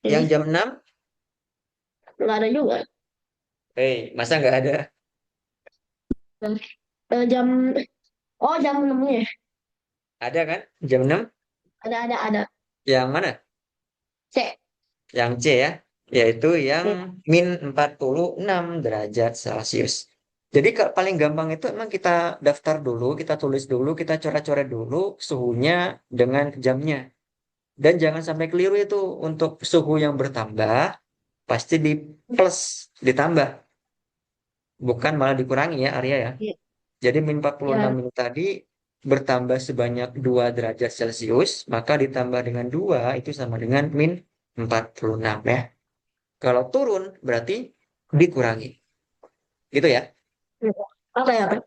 Yang ini jam 6, enggak ada juga masa nggak ada? jam oh jam 6 ya Ada kan? Jam 6? ada Yang mana? C Yang C ya, yaitu yang ya min 46 derajat Celcius. Jadi paling gampang itu emang kita daftar dulu, kita tulis dulu, kita coret-coret dulu suhunya dengan jamnya. Dan jangan sampai keliru itu untuk suhu yang bertambah, pasti di plus, ditambah. Bukan malah dikurangi ya Arya ya. ya Jadi min 46 ya ini tadi bertambah sebanyak 2 derajat Celcius, maka ditambah dengan 2 itu sama dengan min 46 ya. Kalau turun berarti dikurangi. Gitu ya. ya. Oke oke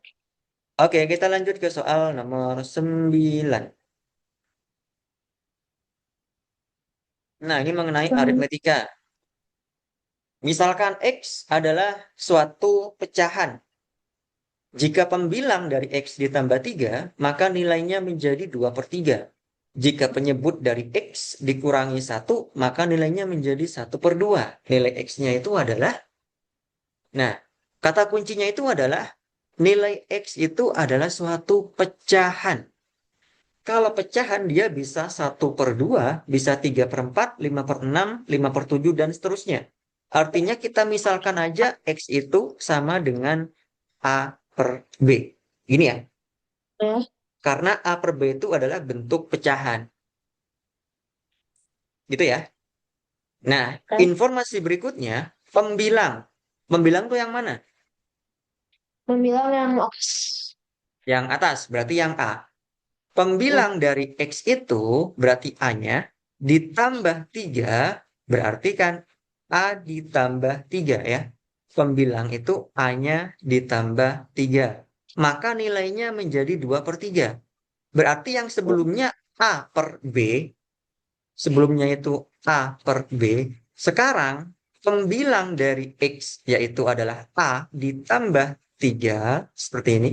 Oke, kita lanjut ke soal nomor 9. Nah, ini mengenai aritmetika. Misalkan X adalah suatu pecahan. Jika pembilang dari X ditambah 3, maka nilainya menjadi 2 per 3. Jika penyebut dari X dikurangi 1, maka nilainya menjadi 1 per 2. Nilai X-nya itu adalah, nah, kata kuncinya itu adalah, nilai X itu adalah suatu pecahan. Kalau pecahan dia bisa 1/2, bisa 3/4, 5/6, 5/7, dan seterusnya. Artinya kita misalkan aja X itu sama dengan A per B. Gini ya, Ya, karena A per B itu adalah bentuk pecahan. Gitu ya. Nah, kan? informasi berikutnya, pembilang. Pembilang tuh yang mana? Membilang yang oks. Yang atas, berarti yang A. Ya, Pembilang dari X itu berarti A-nya ditambah 3 berarti kan A ditambah 3 ya. Pembilang itu A-nya ditambah 3. Maka nilainya menjadi 2 per 3. Berarti yang sebelumnya A per B, sebelumnya itu A per B, sekarang pembilang dari X yaitu adalah A ditambah 3 seperti ini,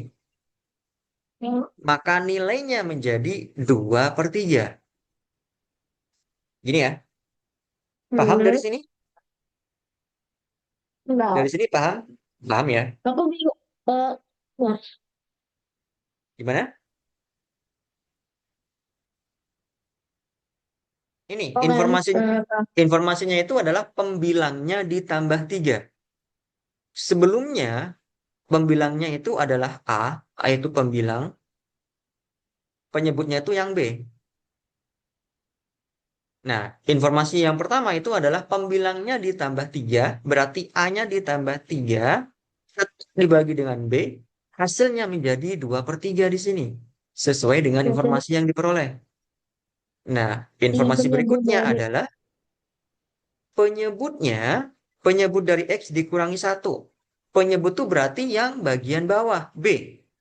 ya. maka nilainya menjadi 2 per 3. Gini ya, paham dari Hmm, sini? enggak. Dari sini paham? Paham ya? Aku bingung. Nah, Gimana? Ini oke. informasinya itu adalah pembilangnya ditambah 3. Sebelumnya pembilangnya itu adalah A itu pembilang, penyebutnya itu yang B. Nah, informasi yang pertama itu adalah pembilangnya ditambah 3, berarti A-nya ditambah 3, dibagi dengan B, hasilnya menjadi 2 per 3 di sini. Sesuai dengan Oke. informasi yang diperoleh. Nah, Di informasi penyebut berikutnya dari adalah penyebutnya, penyebut dari X dikurangi 1. Penyebut itu berarti yang bagian bawah, B.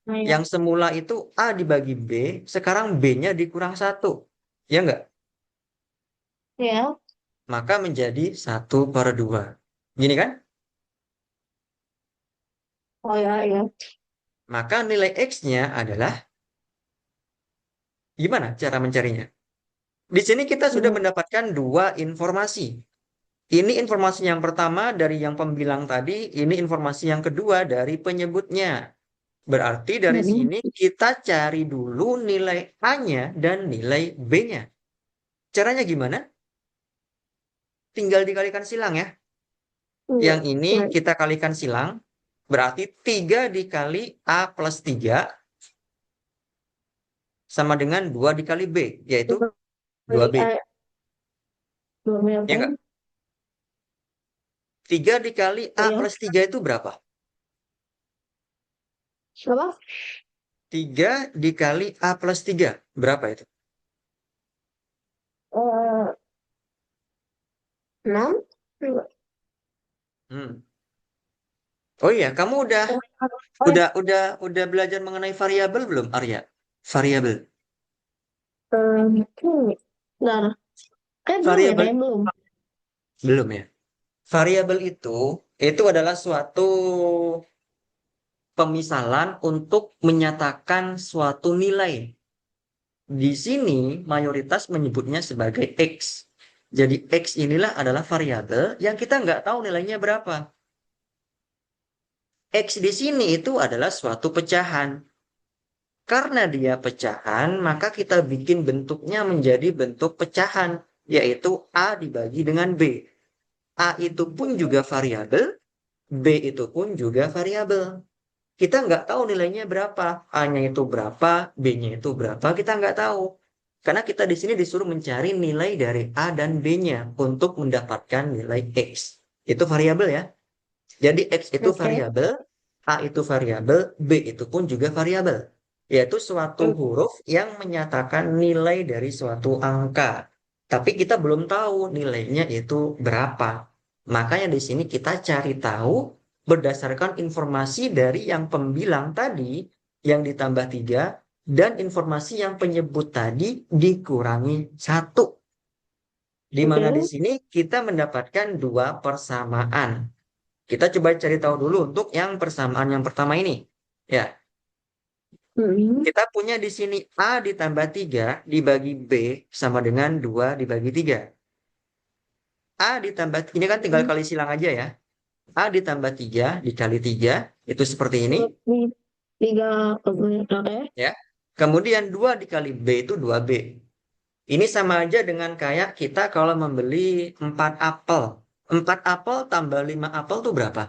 saya. Yang semula itu A dibagi B, sekarang B-nya dikurang 1. Ya enggak? Ya. Maka menjadi 1/2. Gini kan? Oh ya, ya. Maka nilai X-nya adalah, gimana cara mencarinya? Di sini kita sudah Hmm. mendapatkan dua informasi. Ini informasi yang pertama dari yang pembilang tadi, ini informasi yang kedua dari penyebutnya. Berarti dari Hmm. sini kita cari dulu nilai A-nya dan nilai B-nya. Caranya gimana? Tinggal dikalikan silang ya. Iya. Yang ini Baik. kita kalikan silang, berarti 3 dikali A plus 3 sama dengan 2 dikali B, yaitu Dua 2B. dua Ya berapa? enggak? 3 dikali A Ya. plus 3 itu berapa? Berapa? 3 dikali A plus 3. Berapa itu? Eh, enam. Hmm. Oh iya, kamu udah Oh, udah udah udah belajar mengenai variabel belum, Arya? Variabel. Bentar. Belum ya, Variabel kayak belum. belum ya. Variabel itu adalah suatu pemisalan untuk menyatakan suatu nilai. Di sini mayoritas menyebutnya sebagai X. Jadi X inilah adalah variabel yang kita nggak tahu nilainya berapa. X di sini itu adalah suatu pecahan. Karena dia pecahan, maka kita bikin bentuknya menjadi bentuk pecahan, yaitu A dibagi dengan B. A itu pun juga variabel, B itu pun juga variabel. Kita nggak tahu nilainya berapa. A-nya itu berapa, B-nya itu berapa, kita nggak tahu. Karena kita di sini disuruh mencari nilai dari A dan B-nya untuk mendapatkan nilai X. Itu variabel ya. Jadi X itu Oke. variabel, A itu variabel, B itu pun juga variabel. Yaitu suatu Hmm. huruf yang menyatakan nilai dari suatu angka. Tapi kita belum tahu nilainya itu berapa. Makanya di sini kita cari tahu berdasarkan informasi dari yang pembilang tadi, yang ditambah 3, dan informasi yang penyebut tadi dikurangi 1. Di mana di Oke. sini kita mendapatkan dua persamaan. Kita coba cari tahu dulu untuk yang persamaan yang pertama ini. Ya, Hmm. kita punya di sini A ditambah 3 dibagi B sama dengan 2 dibagi 3. A ditambah, ini kan tinggal kali silang aja ya. A ditambah 3 dikali 3 itu seperti ini. Ini tiga. Oke. Ya. Kemudian 2 dikali B itu 2B. Ini sama aja dengan kayak kita kalau membeli 4 apel. 4 apel tambah 5 apel itu berapa?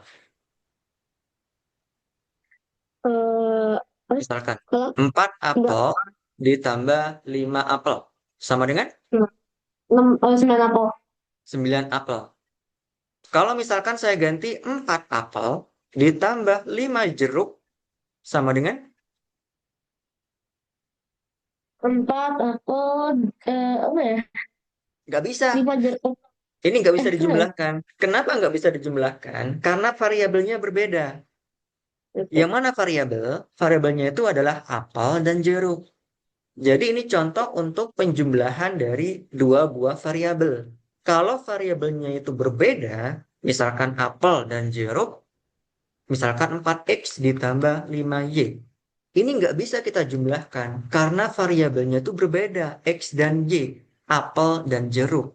Eh, terus Misalkan kalau 4 enggak apel ditambah 5 apel. Sama dengan 9 apel. 9 apel. Kalau misalkan saya ganti 4 apel ditambah 5 jeruk sama dengan 4 apel. Apa ya? nggak bisa. 5 jeruk. Ini nggak bisa Apa ya? dijumlahkan. Kenapa nggak bisa dijumlahkan? Karena variabelnya berbeda. Yang Oke. mana variabel? Variabelnya itu adalah apel dan jeruk. Jadi ini contoh untuk penjumlahan dari dua buah variabel. Kalau variabelnya itu berbeda, misalkan apel dan jeruk, misalkan 4x ditambah 5y. Ini nggak bisa kita jumlahkan karena variabelnya itu berbeda, x dan y, apel dan jeruk.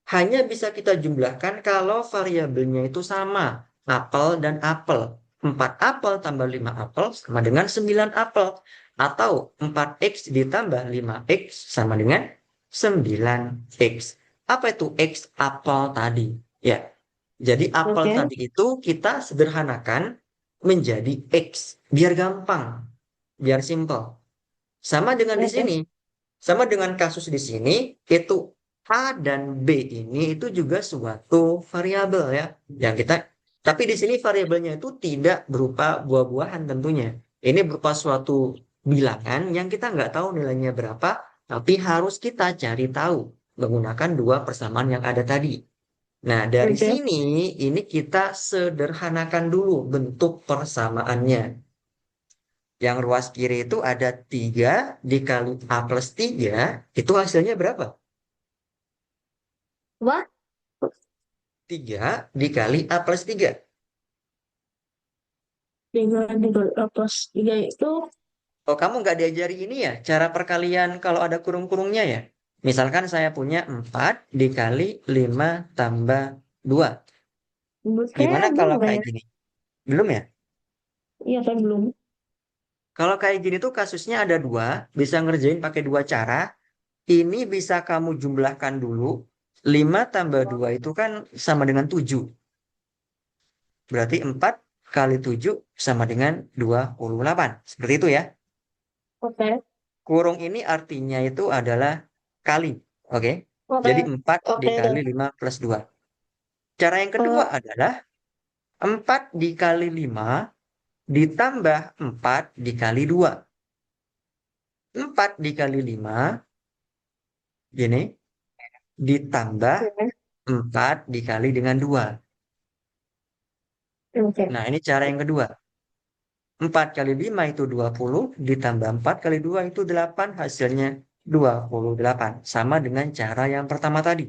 Hanya bisa kita jumlahkan kalau variabelnya itu sama, apel dan apel. 4 apel tambah 5 apel sama dengan 9 apel. Atau 4x ditambah 5x sama dengan 9x. Apa itu x apel tadi? Ya, jadi apel Oke. tadi itu kita sederhanakan menjadi x. Biar gampang, biar simple. Sama dengan di Oke. sini. Sama dengan kasus di sini, itu A dan B ini itu juga suatu variabel ya. Yang kita, tapi di sini variabelnya itu tidak berupa buah-buahan tentunya. Ini berupa suatu bilangan yang kita nggak tahu nilainya berapa, tapi harus kita cari tahu menggunakan dua persamaan yang ada tadi. Nah, dari Oke. sini ini kita sederhanakan dulu bentuk persamaannya. Yang ruas kiri itu ada 3 dikali A plus 3, itu hasilnya berapa? Apa? 3 dikali A plus 3. Dengan plus 3 itu. Oh, kamu nggak diajari ini ya, cara perkalian kalau ada kurung-kurungnya ya? Misalkan saya punya 4 dikali 5 tambah 2. Gimana Kayaknya kalau belum kayak ya. gini? Belum ya? Iya kan belum. Kalau kayak gini tuh kasusnya ada dua, bisa ngerjain pakai dua cara. Ini bisa kamu jumlahkan dulu. 5 tambah 2 itu kan sama dengan 7. Berarti 4 kali 7 sama dengan 28. Seperti itu ya. Oke. Kurung ini artinya itu adalah kali. Oke. Oke. Jadi 4 Oke. dikali 5 plus 2. Cara yang kedua Eh, adalah 4 dikali 5 ditambah 4 dikali 2. 4 dikali 5 gini ditambah Oke. 4 dikali dengan 2. Oke. Nah, ini cara yang kedua. 4 kali 5 itu 20, ditambah 4 kali 2 itu 8, hasilnya 28. Sama dengan cara yang pertama tadi.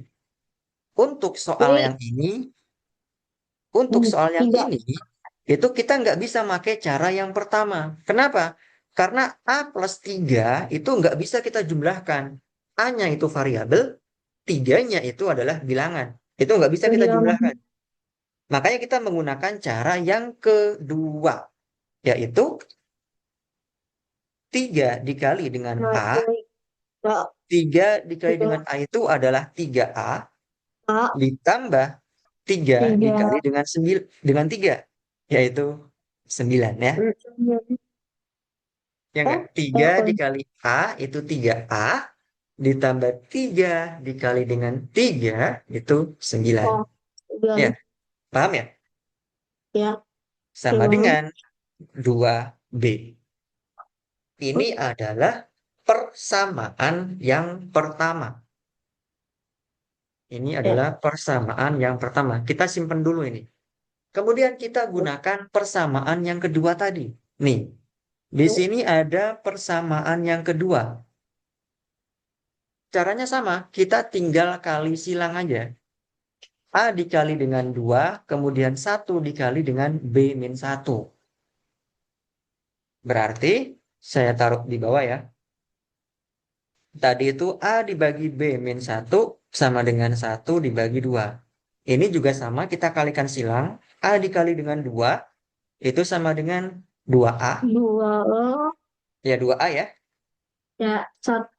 Untuk soal Jadi yang ini, untuk soal yang tiga. ini, itu kita nggak bisa pakai cara yang pertama. Kenapa? Karena A plus 3 itu nggak bisa kita jumlahkan. A-nya itu variabel, 3-nya itu adalah bilangan. Itu nggak bisa kita Yang jumlahkan. Makanya kita menggunakan cara yang kedua, yaitu 3 dikali dengan A. ini 3 dikali tiga dengan A itu adalah 3A A ditambah 3 dikali tiga. dengan 9 dengan 3 yaitu 9 ya. Ya enggak? 3 Oke. dikali A itu 3A ditambah 3 dikali dengan 3 itu 9. Oh, Ya, sembilan. paham ya? Ya, Sama lima. dengan 2B. Ini adalah persamaan yang pertama. Ini Ya. adalah persamaan yang pertama. Kita simpan dulu ini. Kemudian kita gunakan persamaan yang kedua tadi. Nih, Di sini ada persamaan yang kedua. Caranya sama, kita tinggal kali silang aja. A dikali dengan 2, kemudian 1 dikali dengan B min 1. Berarti, saya taruh di bawah ya. Tadi itu A dibagi B min 1 sama dengan 1 dibagi 2. Ini juga sama, kita kalikan silang. A dikali dengan 2, itu sama dengan 2A. 2 Ya, 2A ya. ya 1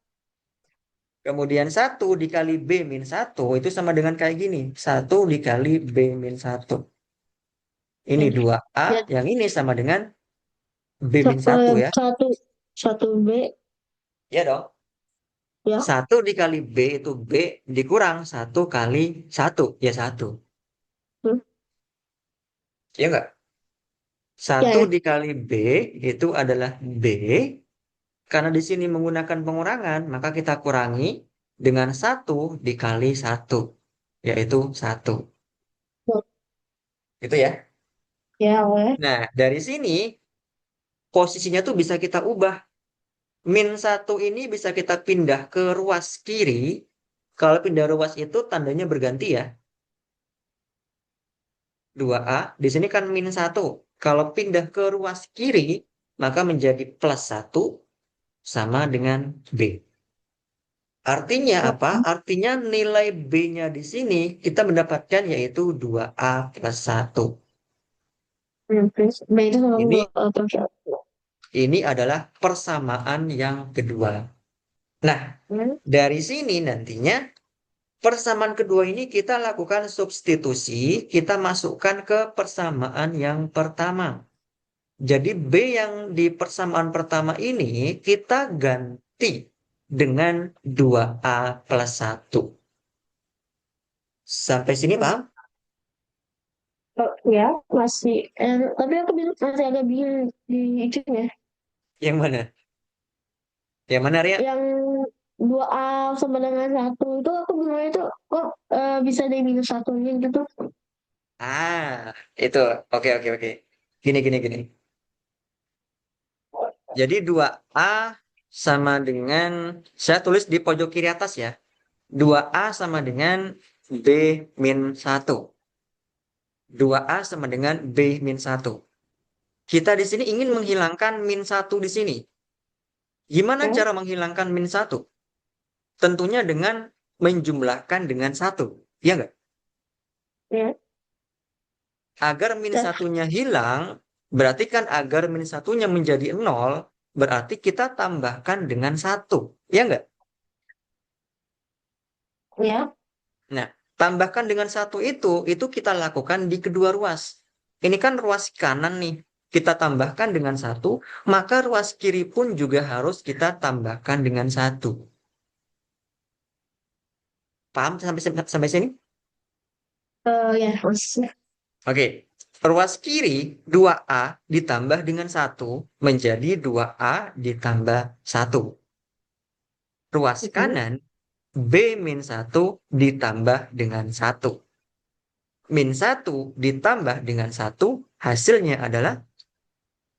Kemudian 1 dikali B min 1 itu sama dengan kayak gini. 1 dikali B min 1. Ini 2A, ya yang ini sama dengan B min 1 ya. 1 B Ya dong. ya 1 dikali B itu B dikurang 1 kali 1. Ya 1. hmm, Ya enggak? ya 1 ya dikali B itu adalah B. Karena di sini menggunakan pengurangan, maka kita kurangi dengan 1 dikali 1. Yaitu 1. Itu ya. ya weh. Nah, dari sini posisinya tuh bisa kita ubah. Min 1 ini bisa kita pindah ke ruas kiri. Kalau pindah ruas itu tandanya berganti ya. 2A. Di sini kan min 1. Kalau pindah ke ruas kiri, maka menjadi plus 1 sama dengan B. Artinya apa? Artinya nilai B-nya di sini kita mendapatkan yaitu 2A plus 1. B itu sama Ini 2 plus 1. ini adalah persamaan yang kedua. Nah, dari sini nantinya persamaan kedua ini kita lakukan substitusi, kita masukkan ke persamaan yang pertama. Jadi B yang di persamaan pertama ini kita ganti dengan 2A plus 1. Sampai sini paham? Ya masih tapi aku masih agak bingung di itu ya Yang mana? Yang mana, Ria? yang 2A sama dengan 1 itu aku bingung itu kok bisa dari minus satunya gitu. Ah, itu. Oke, oke, oke. Gini, gini, gini. Jadi 2A sama dengan, saya tulis di pojok kiri atas ya. 2A sama dengan B min 1. 2A sama dengan B min 1. Kita di sini ingin menghilangkan min 1 di sini. Gimana Ya, cara menghilangkan min 1? Tentunya dengan menjumlahkan dengan 1. Ya nggak? ya, Agar min ya, satunya hilang, berarti kan agar min satunya menjadi 0, berarti kita tambahkan dengan 1. Ya nggak? ya. Nah, tambahkan dengan 1 itu kita lakukan di kedua ruas. Ini kan ruas kanan nih. Kita tambahkan dengan 1, maka ruas kiri pun juga harus kita tambahkan dengan 1. Paham sampai sini? Ya masih. Oke. Ruas kiri 2A ditambah dengan 1 menjadi 2A ditambah 1. Ruas kanan B min 1 ditambah dengan 1. Min 1 ditambah dengan 1 hasilnya adalah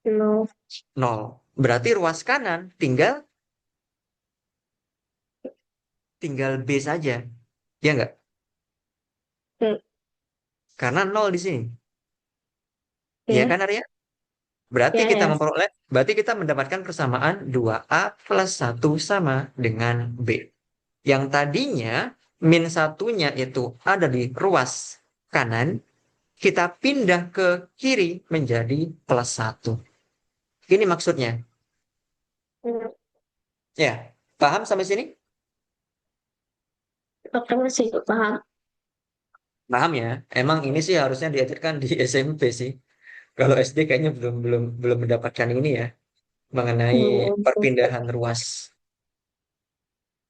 No. 0. Berarti ruas kanan tinggal B saja. Ya enggak? Ya, Karena 0 di sini. Iya ya, kan, Arya? Berarti ya, kita ya. memperoleh, berarti kita mendapatkan persamaan 2A plus 1 sama dengan B. Yang tadinya min satunya itu ada di ruas kanan, kita pindah ke kiri menjadi plus 1. Ini maksudnya. Hmm, Ya, paham sampai sini? Oke masih paham. Paham ya? Emang ini sih harusnya diajarkan di SMP sih. Kalau SD kayaknya belum belum belum mendapatkan ini ya mengenai Hmm, perpindahan ruas.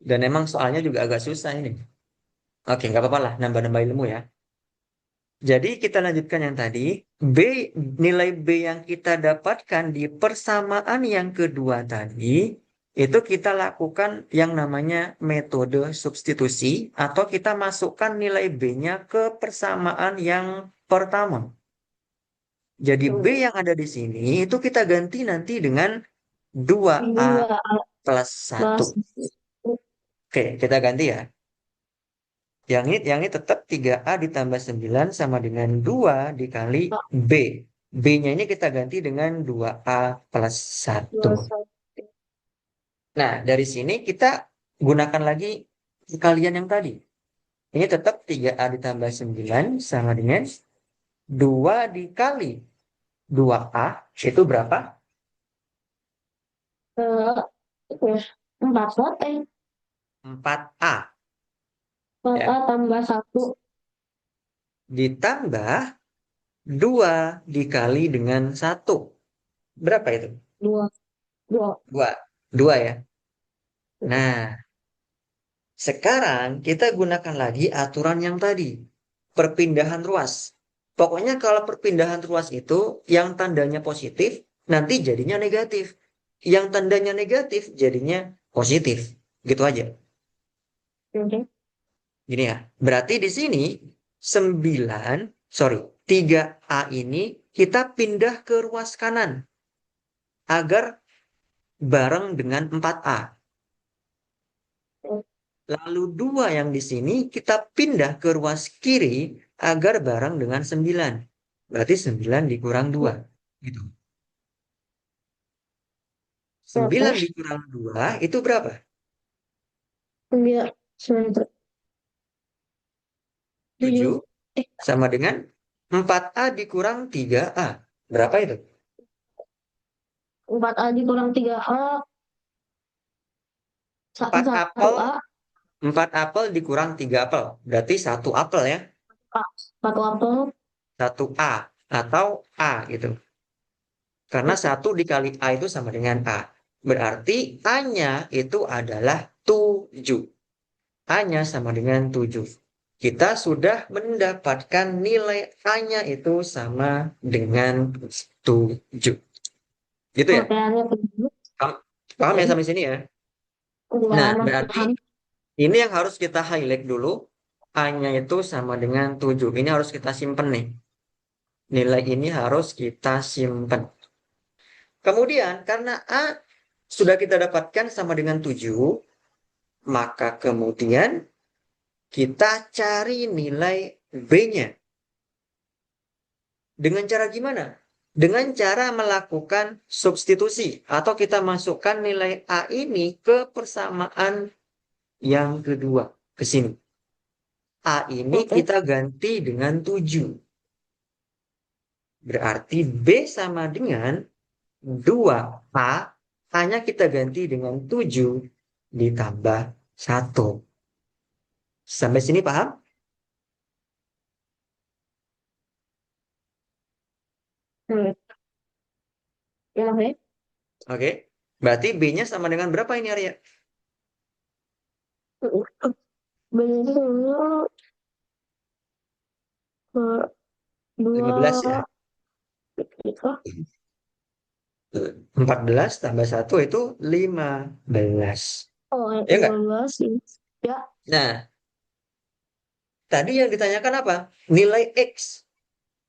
Dan emang soalnya juga agak susah ini. Oke, nggak apa-apa lah, nambah-nambah ilmu ya. Jadi kita lanjutkan yang tadi. B, nilai B yang kita dapatkan di persamaan yang kedua tadi, itu kita lakukan yang namanya metode substitusi, atau kita masukkan nilai B-nya ke persamaan yang pertama. Jadi B hmm, yang ada di sini, itu kita ganti nanti dengan 2A 2A plus plus 1. Oke, kita ganti ya. Yang ini tetap 3A ditambah 9 sama dengan 2 dikali B. B-nya ini kita ganti dengan 2A plus 1. 2A. Nah, dari sini kita gunakan lagi kalian yang tadi. Ini tetap 3A ditambah 9 sama dengan 2 dikali 2A. Itu berapa? Ya, 4 watt, 4A. 4A Ya. tambah 1, Ditambah 2 dikali dengan 1. Berapa itu? 2, 2. 2. 2 ya. Nah, sekarang kita gunakan lagi aturan yang tadi. Perpindahan ruas. Pokoknya kalau perpindahan ruas itu yang tandanya positif, nanti jadinya negatif. Yang tandanya negatif jadinya positif. Gitu aja. Oke. Gini ya. Berarti di sini 9, sorry, 3A ini kita pindah ke ruas kanan agar bareng dengan 4A. Lalu 2 yang di sini kita pindah ke ruas kiri agar bareng dengan 9. Berarti 9 dikurang 2. Gitu. 9 Terus dikurang 2 itu berapa? 9, 9, 7, 7 sama dengan 4A dikurang 3A. Berapa itu? 4A dikurang 3A, 4 1 apel, A, 4 apel dikurang 3 apel. Berarti 1 apel ya. 1 apel. 1A atau A gitu. Karena 1 dikali A itu sama dengan A. Berarti A-nya itu adalah 7. A-nya sama dengan 7. Kita sudah mendapatkan nilai A-nya itu sama dengan 7. Gitu ya? Makanya 7. Paham, paham ya sampai sini ya? Nah, Udah masih berarti paham. ini yang harus kita highlight dulu. A-nya itu sama dengan 7. Ini harus kita simpen nih. Nilai ini harus kita simpen. Kemudian, karena A sudah kita dapatkan sama dengan 7, maka kemudian kita cari nilai B-nya. Dengan cara gimana? Dengan cara melakukan substitusi atau kita masukkan nilai A ini ke persamaan yang kedua ke sini. A ini Oke. kita ganti dengan 7. Berarti B sama dengan 2A. A-nya kita ganti dengan 7 ditambah 1. Sampai sini paham? Hmm. Ya, oke. Oke. Berarti B-nya sama dengan berapa ini Arya? Benar. 15 2 ya. gitu. 14 tambah 1 itu 15. Oh, Ya enggak? 15 ini. Ya, Nah, tadi yang ditanyakan apa? Nilai X.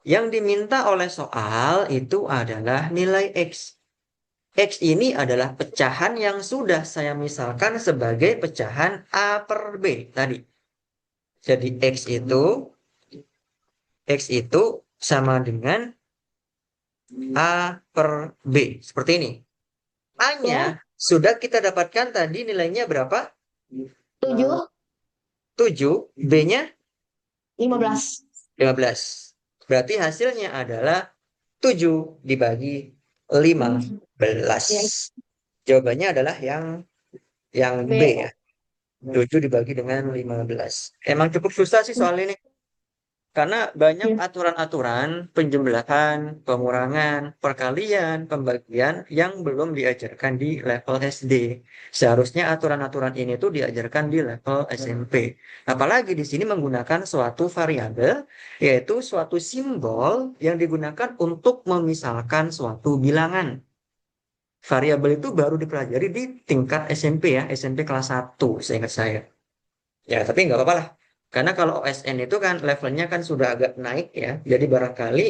Yang diminta oleh soal itu adalah nilai X. X ini adalah pecahan yang sudah saya misalkan sebagai pecahan A per B tadi. Jadi X itu sama dengan A per B. Seperti ini. A-nya ya. sudah kita dapatkan tadi nilainya berapa? 7, 7. B-nya 15. 15. Berarti hasilnya adalah 7 dibagi 15. Ya, Jawabannya adalah yang B B. ya. 7 dibagi dengan 15. Emang cukup susah sih soal ini. Karena banyak Ya. aturan-aturan penjumlahan, pengurangan, perkalian, pembagian yang belum diajarkan di level SD. Seharusnya aturan-aturan ini tuh diajarkan di level SMP. Apalagi di sini menggunakan suatu variabel, yaitu suatu simbol yang digunakan untuk memisalkan suatu bilangan. Variabel itu baru dipelajari di tingkat SMP ya, SMP kelas 1 seingat saya. Ya, tapi nggak apa-apa lah. Karena kalau OSN itu kan levelnya kan sudah agak naik ya. Jadi barangkali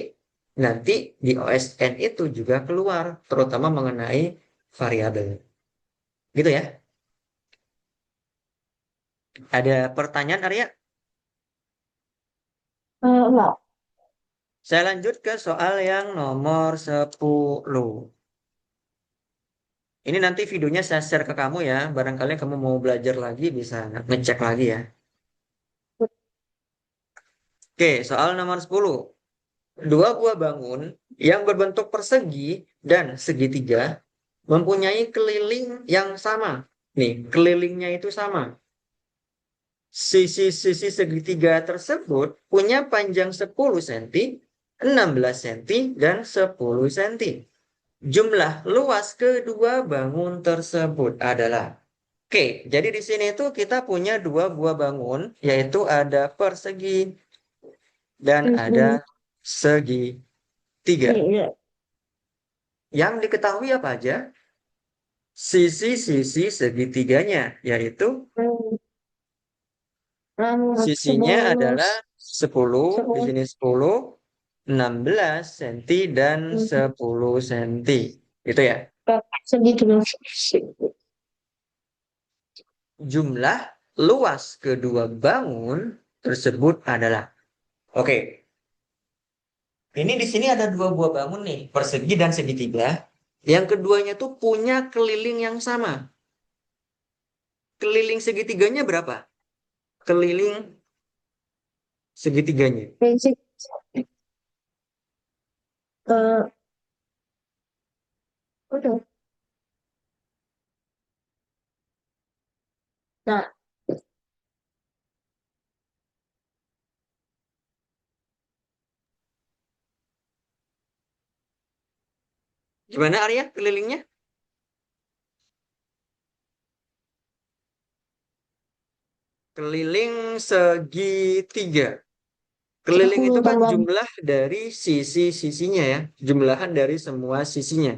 nanti di OSN itu juga keluar, terutama mengenai variabel. Gitu ya. Ada pertanyaan, Arya? Enggak. Saya lanjut ke soal yang nomor 10. Ini nanti videonya saya share ke kamu ya. Barangkali kamu mau belajar lagi bisa ngecek lagi ya. Oke, soal nomor 10. Dua buah bangun yang berbentuk persegi dan segitiga mempunyai keliling yang sama. Nih, kelilingnya itu sama. Sisi-sisi segitiga tersebut punya panjang 10 cm, 16 cm, dan 10 cm. Jumlah luas kedua bangun tersebut adalah. Oke, jadi di sini tuh kita punya dua buah bangun, yaitu ada persegi dan ada Mm-mm. segitiga. Iya. Yang diketahui apa aja? Sisi-sisi segitiganya, yaitu Hmm. sisinya adalah Sebelum 10, di sebelum sini 10, 16 cm, dan 10 cm. Itu ya. segitu dong. Jumlah luas kedua bangun tersebut adalah. Oke, ini di sini ada dua buah bangun nih, persegi dan segitiga. Yang keduanya tuh punya keliling yang sama. Keliling segitiganya berapa? Keliling segitiganya. Basic. eh Udah. Nah, Gimana Arya kelilingnya? Keliling segitiga. Keliling itu 30 kan tambah. jumlah dari sisi-sisinya ya. Jumlahan dari semua sisinya.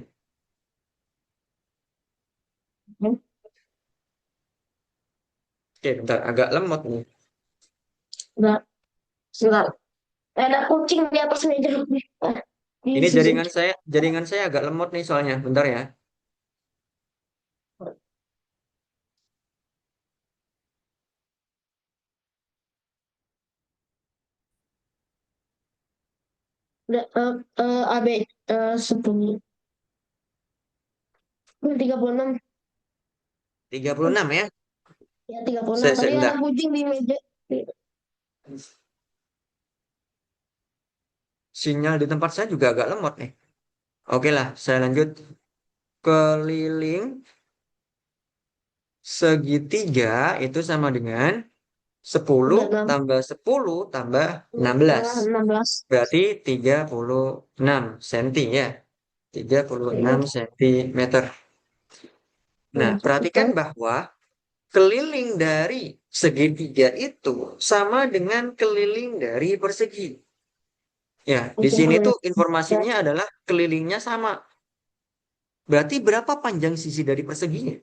Oke, bentar. Agak lemot nih. Enggak. Enggak. Ada kucing di atas meja. Di Ini sisi. jaringan saya agak lemot nih soalnya. Bentar ya. Udah, AB 10. 36. 36 ya. Ya 36. Tadi ada Bentar. kucing di meja. Sinyal di tempat saya juga agak lemot nih. Oke lah, saya lanjut. Keliling segitiga itu sama dengan 10 Udah 6. tambah 10 tambah 16. 16. Berarti 36 cm ya. 36 Iya. cm. Nah, perhatikan Betul. bahwa keliling dari segitiga itu sama dengan keliling dari persegi. Ya, di Oke, sini boleh. tuh informasinya adalah kelilingnya sama. Berarti berapa panjang sisi dari perseginya?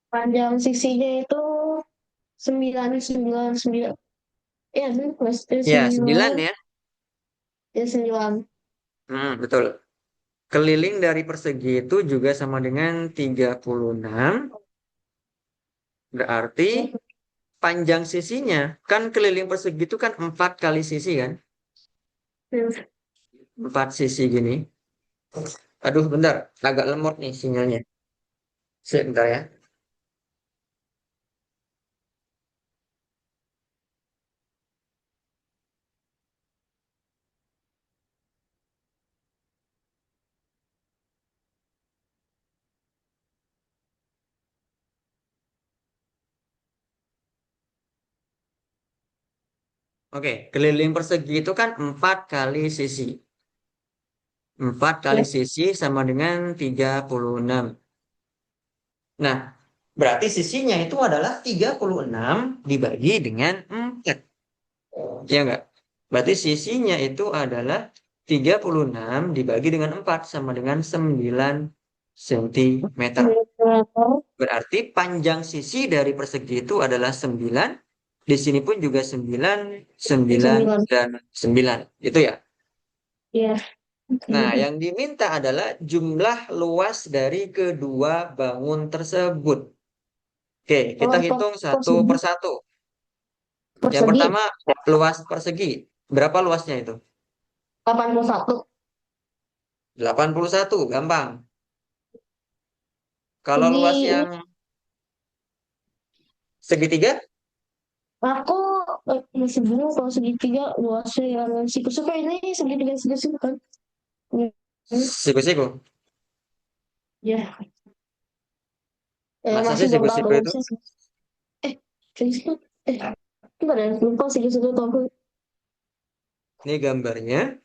Panjang sisinya itu 9 9 9. Ya, pasti Ya, 9 9. ya. Ya, 9. Betul. Keliling dari persegi itu juga sama dengan 36. Berarti panjang sisinya, kan keliling persegi itu kan 4 kali sisi kan? 4 sisi gini. Aduh, bentar. Agak lemot nih sinyalnya. Sebentar ya. Oke, keliling persegi itu kan 4 kali sisi. 4 kali Ya, sisi sama dengan 36. Nah, berarti sisinya itu adalah 36 dibagi dengan 4. Ya enggak? Berarti sisinya itu adalah 36 dibagi dengan 4 sama dengan 9 cm. Berarti panjang sisi dari persegi itu adalah 9. Di sini pun juga 9, 9, 9. dan 9. Itu ya. Ya, Nah, Oke. yang diminta adalah jumlah luas dari kedua bangun tersebut. Oke, kita Luas hitung satu persegi, persatu. Yang persegi pertama, luas persegi. Berapa luasnya itu? 81. 81, gampang. Kalau Segi luas ini yang segitiga, aku masih bingung kalau segitiga luasnya yang siku suka ini segitiga siku kan. Hmm, siku-siku. ya, Masa masih sih belum tahu siku-siku itu? luasnya sih. Eh, siku eh, gimana? Lupa siku tahu. Ini gambarnya.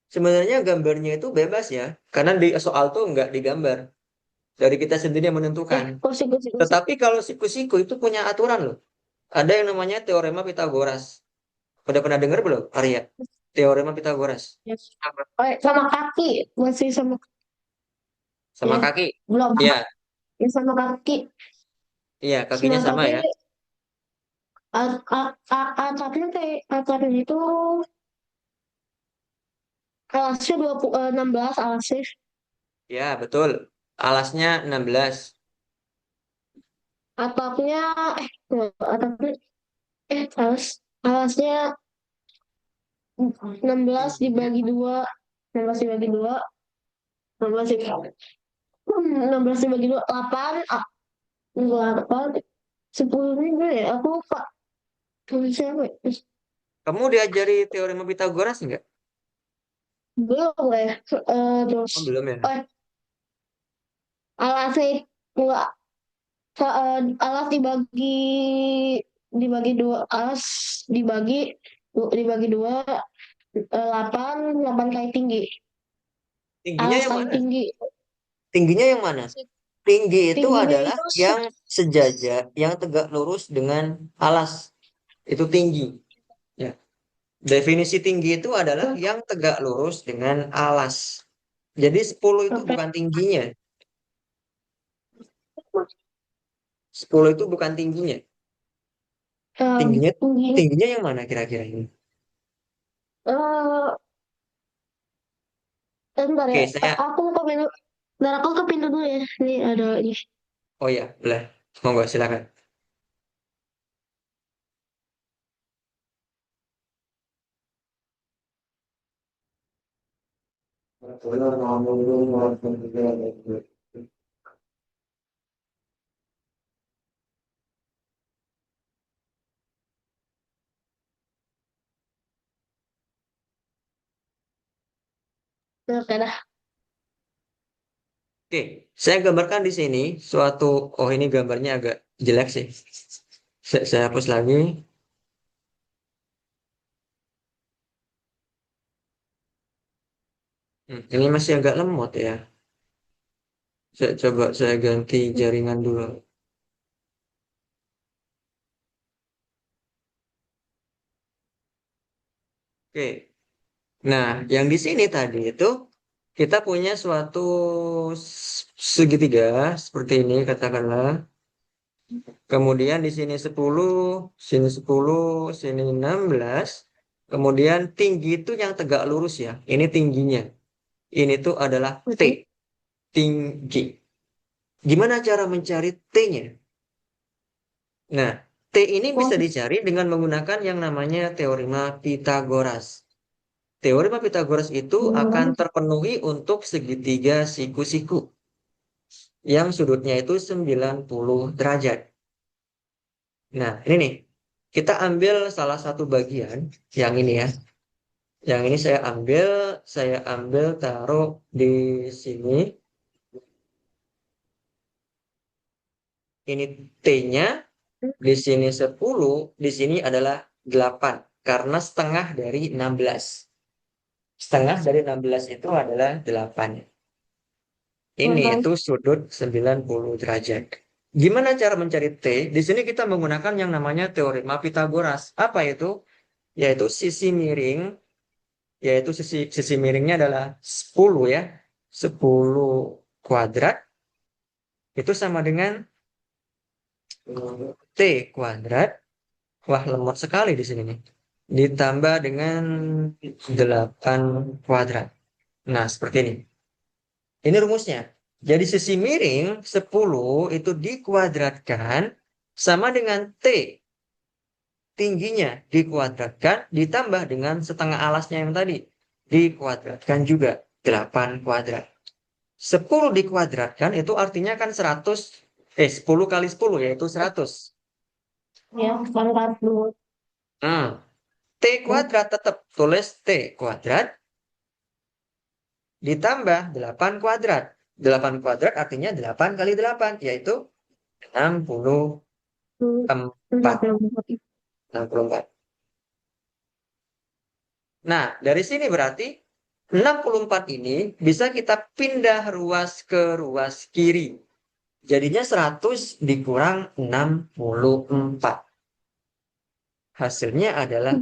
Sebenarnya gambarnya itu bebas ya. Karena di soal tuh nggak digambar. Dari kita sendiri yang menentukan. Kok siku sih? Tetapi kalau siku-siku itu punya aturan loh. Ada yang namanya teorema Pitagoras. Udah pernah dengar belum, Arya? Teorema Pitagoras. Yes. Sama kaki masih sama Sama ya kaki. belum Iya, ya sama kaki iya, kakinya sama sama kaki ya. atapnya kayak atapnya itu alasnya 16 alasnya Ya, betul. Alasnya 16. atapnya atapnya alasnya 16 Tingginya. dibagi dua 16 dibagi dua 16 dibagi 16 dibagi dua 8 8 10 ini ya aku lupa tulisnya apa ya? Kamu diajari teorema Pitagoras nggak? Belum ya terus Oh, belum ya. eh alasnya enggak alas dibagi dua alas dibagi dibagi dua 8 8 kali tinggi Tingginya alas yang kali mana? tinggi Tingginya yang mana? Tinggi itu tingginya adalah itu yang sejajar, yang tegak lurus dengan alas. Itu tinggi. Ya. Definisi tinggi itu adalah yang tegak lurus dengan alas. Jadi 10 itu sampai bukan tingginya. 10 itu bukan tingginya. Tingginya tinggi tingginya yang mana kira-kira ini? eh bentar ya Oke, saya. aku ke pintu bentar aku ke pintu dulu ya ini ada ini Oh ya, boleh. Monggo silakan. oke dah Oke, saya gambarkan di sini suatu. Oh, ini gambarnya agak jelek sih. Saya hapus lagi. Ini masih agak lemot ya. Saya ganti jaringan dulu. Oke. Nah, yang di sini tadi itu kita punya suatu segitiga seperti ini katakanlah. Kemudian di sini 10, sini 16. Kemudian tinggi itu yang tegak lurus ya. Ini tingginya. Ini tuh adalah T, betul tinggi. Gimana cara mencari T-nya? Nah, T ini bisa dicari dengan menggunakan yang namanya teorema Pitagoras. Teorema Pitagoras itu akan terpenuhi untuk segitiga siku-siku yang sudutnya itu 90 derajat. Nah, ini nih. Kita ambil salah satu bagian yang ini ya. Yang ini saya ambil taruh di sini. Ini T-nya, di sini 10, di sini adalah 8 karena setengah dari 16. Setengah dari 16 itu adalah 8. Ini itu sudut 90 derajat. Gimana cara mencari T? Di sini kita menggunakan yang namanya teorema Pitagoras. Apa itu? Yaitu sisi miring, yaitu sisi miringnya adalah 10 ya. 10 kuadrat itu sama dengan T kuadrat. Wah, lemot sekali di sini nih. ditambah dengan 8 kuadrat. Nah, seperti ini. Ini rumusnya. Jadi sisi miring 10 itu dikuadratkan sama dengan T. Tingginya dikuadratkan ditambah dengan setengah alasnya yang tadi. Dikuadratkan juga 8 kuadrat. 10 dikuadratkan itu artinya kan 10 kali 10 yaitu 100. Ya, pangkat dulu. Nah, T kuadrat tetap tulis T kuadrat ditambah 8 kuadrat. 8 kuadrat artinya 8 kali 8 yaitu 64. 64. 64. Nah, dari sini berarti 64 ini bisa kita pindah ruas ke ruas kiri. Jadinya 100 dikurang 64. Hasilnya adalah,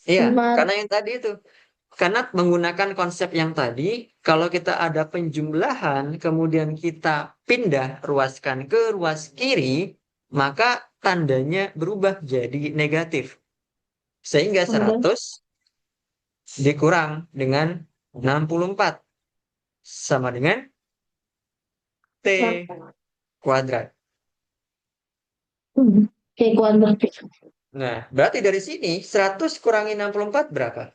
iya, Empat. karena yang tadi itu. Karena menggunakan konsep yang tadi, kalau kita ada penjumlahan, kemudian kita pindah ruaskan ke ruas kiri, maka tandanya berubah jadi negatif. Sehingga Oke. 100 dikurang dengan 64 sama dengan T kuadrat. Oke, kuadrat. Nah, berarti dari sini 100 kurangi 64 berapa?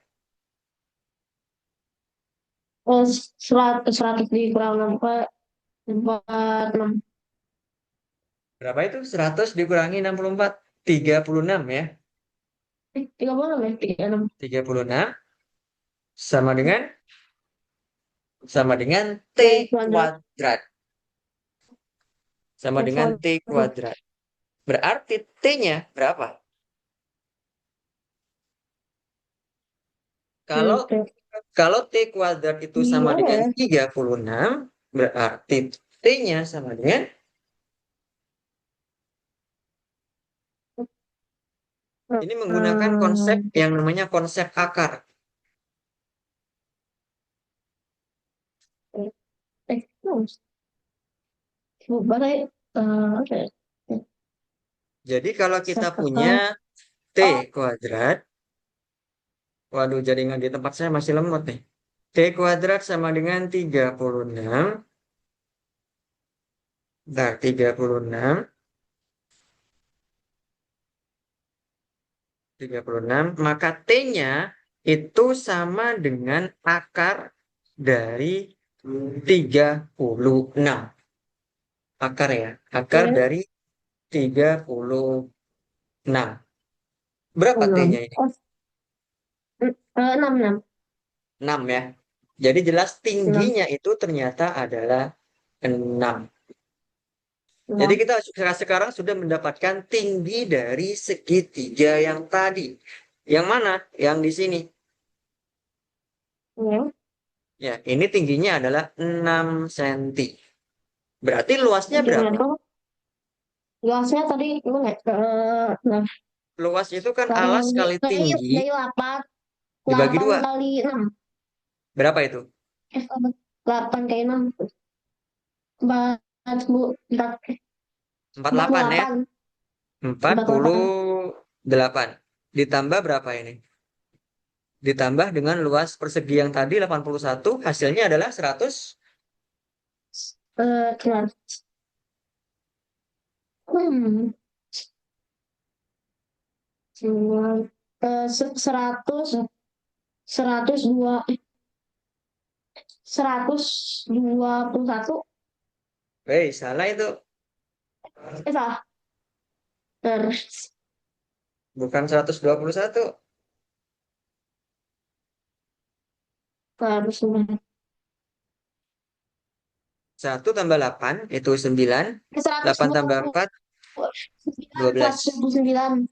Oh, 100 dikurang 4, 46. Berapa itu? 100 dikurangi 64. 36 ya. 36 ya? 36. 36 sama dengan T T kuadrat. kuadrat. Sama T dengan T kuadrat. kuadrat. Berarti T-nya berapa? Kalau Oke. kalau T kuadrat itu sama Gimana dengan ya? 36, berarti T-nya sama dengan ini menggunakan konsep Hmm, yang namanya konsep akar. no. Coba deh. Oke. Jadi kalau kita punya Sekarang. T kuadrat, waduh jaringan di tempat saya masih lemot nih. T kuadrat sama dengan 36. Nah, 36. 36, maka T-nya itu sama dengan akar dari 36. Akar ya, akar Oke. dari 36. Berapa T-nya 6. ini? Oh, 6, 6. 6 ya. Jadi jelas 6. tingginya itu ternyata adalah 6. Jadi 6. kita sekarang sudah mendapatkan tinggi dari segitiga yang tadi. Yang mana? Yang di sini. Ya. Ya, ini tingginya adalah 6 cm. Berarti luasnya berapa? Gimana? Gelasnya tadi gimana ya? Nah, Luas itu kan alas dari, kali tinggi dari 8. dibagi 8 dua. kali 6. Berapa itu? 8 kali 6. 4, 4, 48 ya? 48. 48. 48. Ditambah berapa ini? Ditambah dengan luas persegi yang tadi 81, hasilnya adalah 100. Kelas. Hmm. 100, 102, 121. Salah itu. Salah. Terus, Bukan 121. terus, 1 tambah 8 itu 9. 8 tambah 4, 12. 129.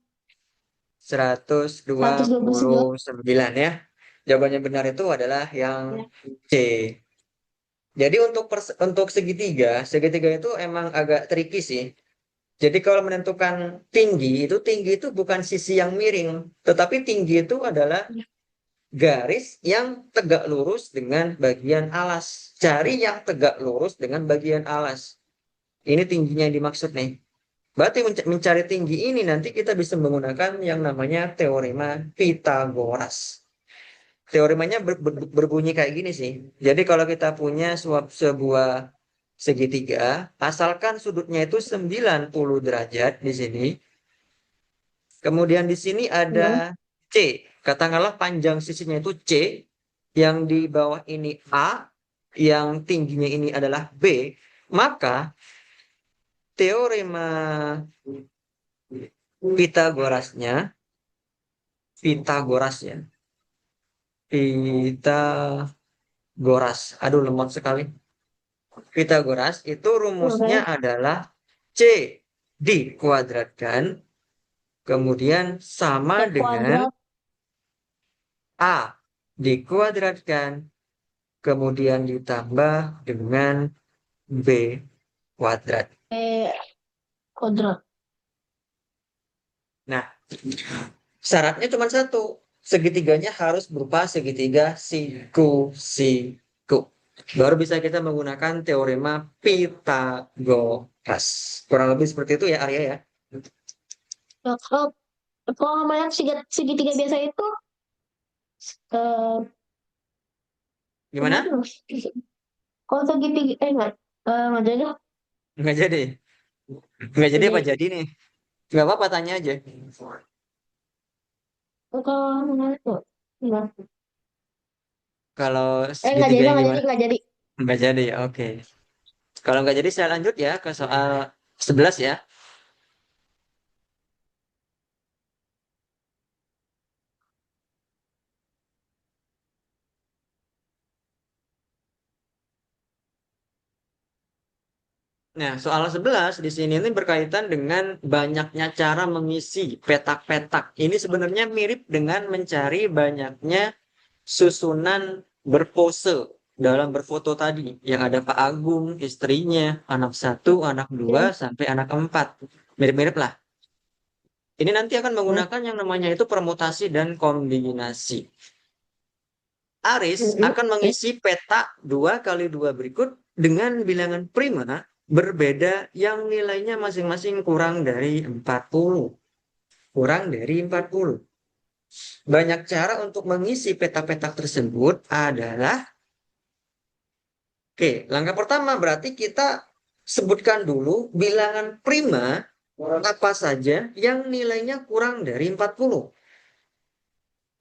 129. 129 ya. Jawabannya benar itu adalah yang Ya. C. Jadi untuk segitiga, segitiga itu emang agak tricky sih. Jadi kalau menentukan tinggi itu bukan sisi yang miring, tetapi tinggi itu adalah garis yang tegak lurus dengan bagian alas. Cari yang tegak lurus dengan bagian alas. Ini tingginya yang dimaksud nih. Berarti mencari tinggi ini nanti kita bisa menggunakan yang namanya teorema Pitagoras. Teoremanya berbunyi kayak gini sih. Jadi kalau kita punya sebuah segitiga, asalkan sudutnya itu 90 derajat di sini, kemudian di sini ada Ya. C, katakanlah panjang sisinya itu C, yang di bawah ini A, yang tingginya ini adalah B, maka teorema Pitagorasnya, Pitagoras ya, Pitagoras, aduh lemot sekali. Pitagoras itu rumusnya Oke. adalah C dikuadratkan, kemudian sama C dengan kuadrat. A dikuadratkan, kemudian ditambah dengan B kuadrat. Kuadrat. Nah, syaratnya cuma satu. Segitiganya harus berupa segitiga siku-siku. Baru bisa kita menggunakan teorema Pitagoras. Kurang lebih seperti itu ya, Arya ya. Ya, kalau namanya segitiga biasa itu eh Gimana? gimana? Kalau segitiga nggak jadi. Nggak jadi. Nggak jadi apa Jadi jadi nih? Nggak apa-apa, tanya aja. kalau namanya tuh nggak. Kalau Nggak jadi, segitiganya nggak jadi, gimana? nggak jadi. Nggak jadi, oke. Kalau nggak jadi saya lanjut ya ke soal 11 ya. Nah, soal 11 di sini ini berkaitan dengan banyaknya cara mengisi petak-petak. Ini sebenarnya mirip dengan mencari banyaknya susunan berpose dalam berfoto tadi. Yang ada Pak Agung, istrinya, anak satu, anak dua, Oke. sampai anak empat. Mirip-mirip lah. Ini nanti akan Ya. menggunakan yang namanya itu permutasi dan kombinasi. Aris Mm-mm. akan Oke. mengisi peta 2 kali 2 berikut dengan bilangan prima berbeda yang nilainya masing-masing kurang dari 40. Kurang dari 40. Banyak cara untuk mengisi peta-peta tersebut adalah, oke, langkah pertama berarti kita sebutkan dulu bilangan prima apa saja yang nilainya kurang dari 40.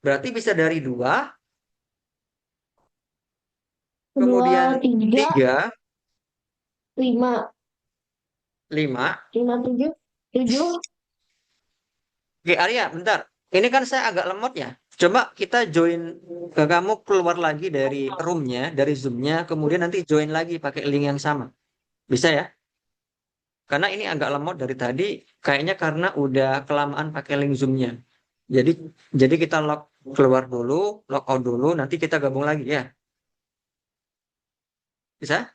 Berarti bisa dari 2, kemudian Dua, tiga, 3, lima, 5. lima, tujuh, tujuh. Oke, Arya, bentar. Ini kan saya agak lemot ya. Coba kita join ke kamu keluar lagi dari roomnya, dari Zoom-nya, kemudian nanti join lagi pakai link yang sama. Bisa ya? Karena ini agak lemot dari tadi, kayaknya karena udah kelamaan pakai link Zoom-nya. Jadi jadi kita log keluar dulu, log out dulu, nanti kita gabung lagi ya. Bisa?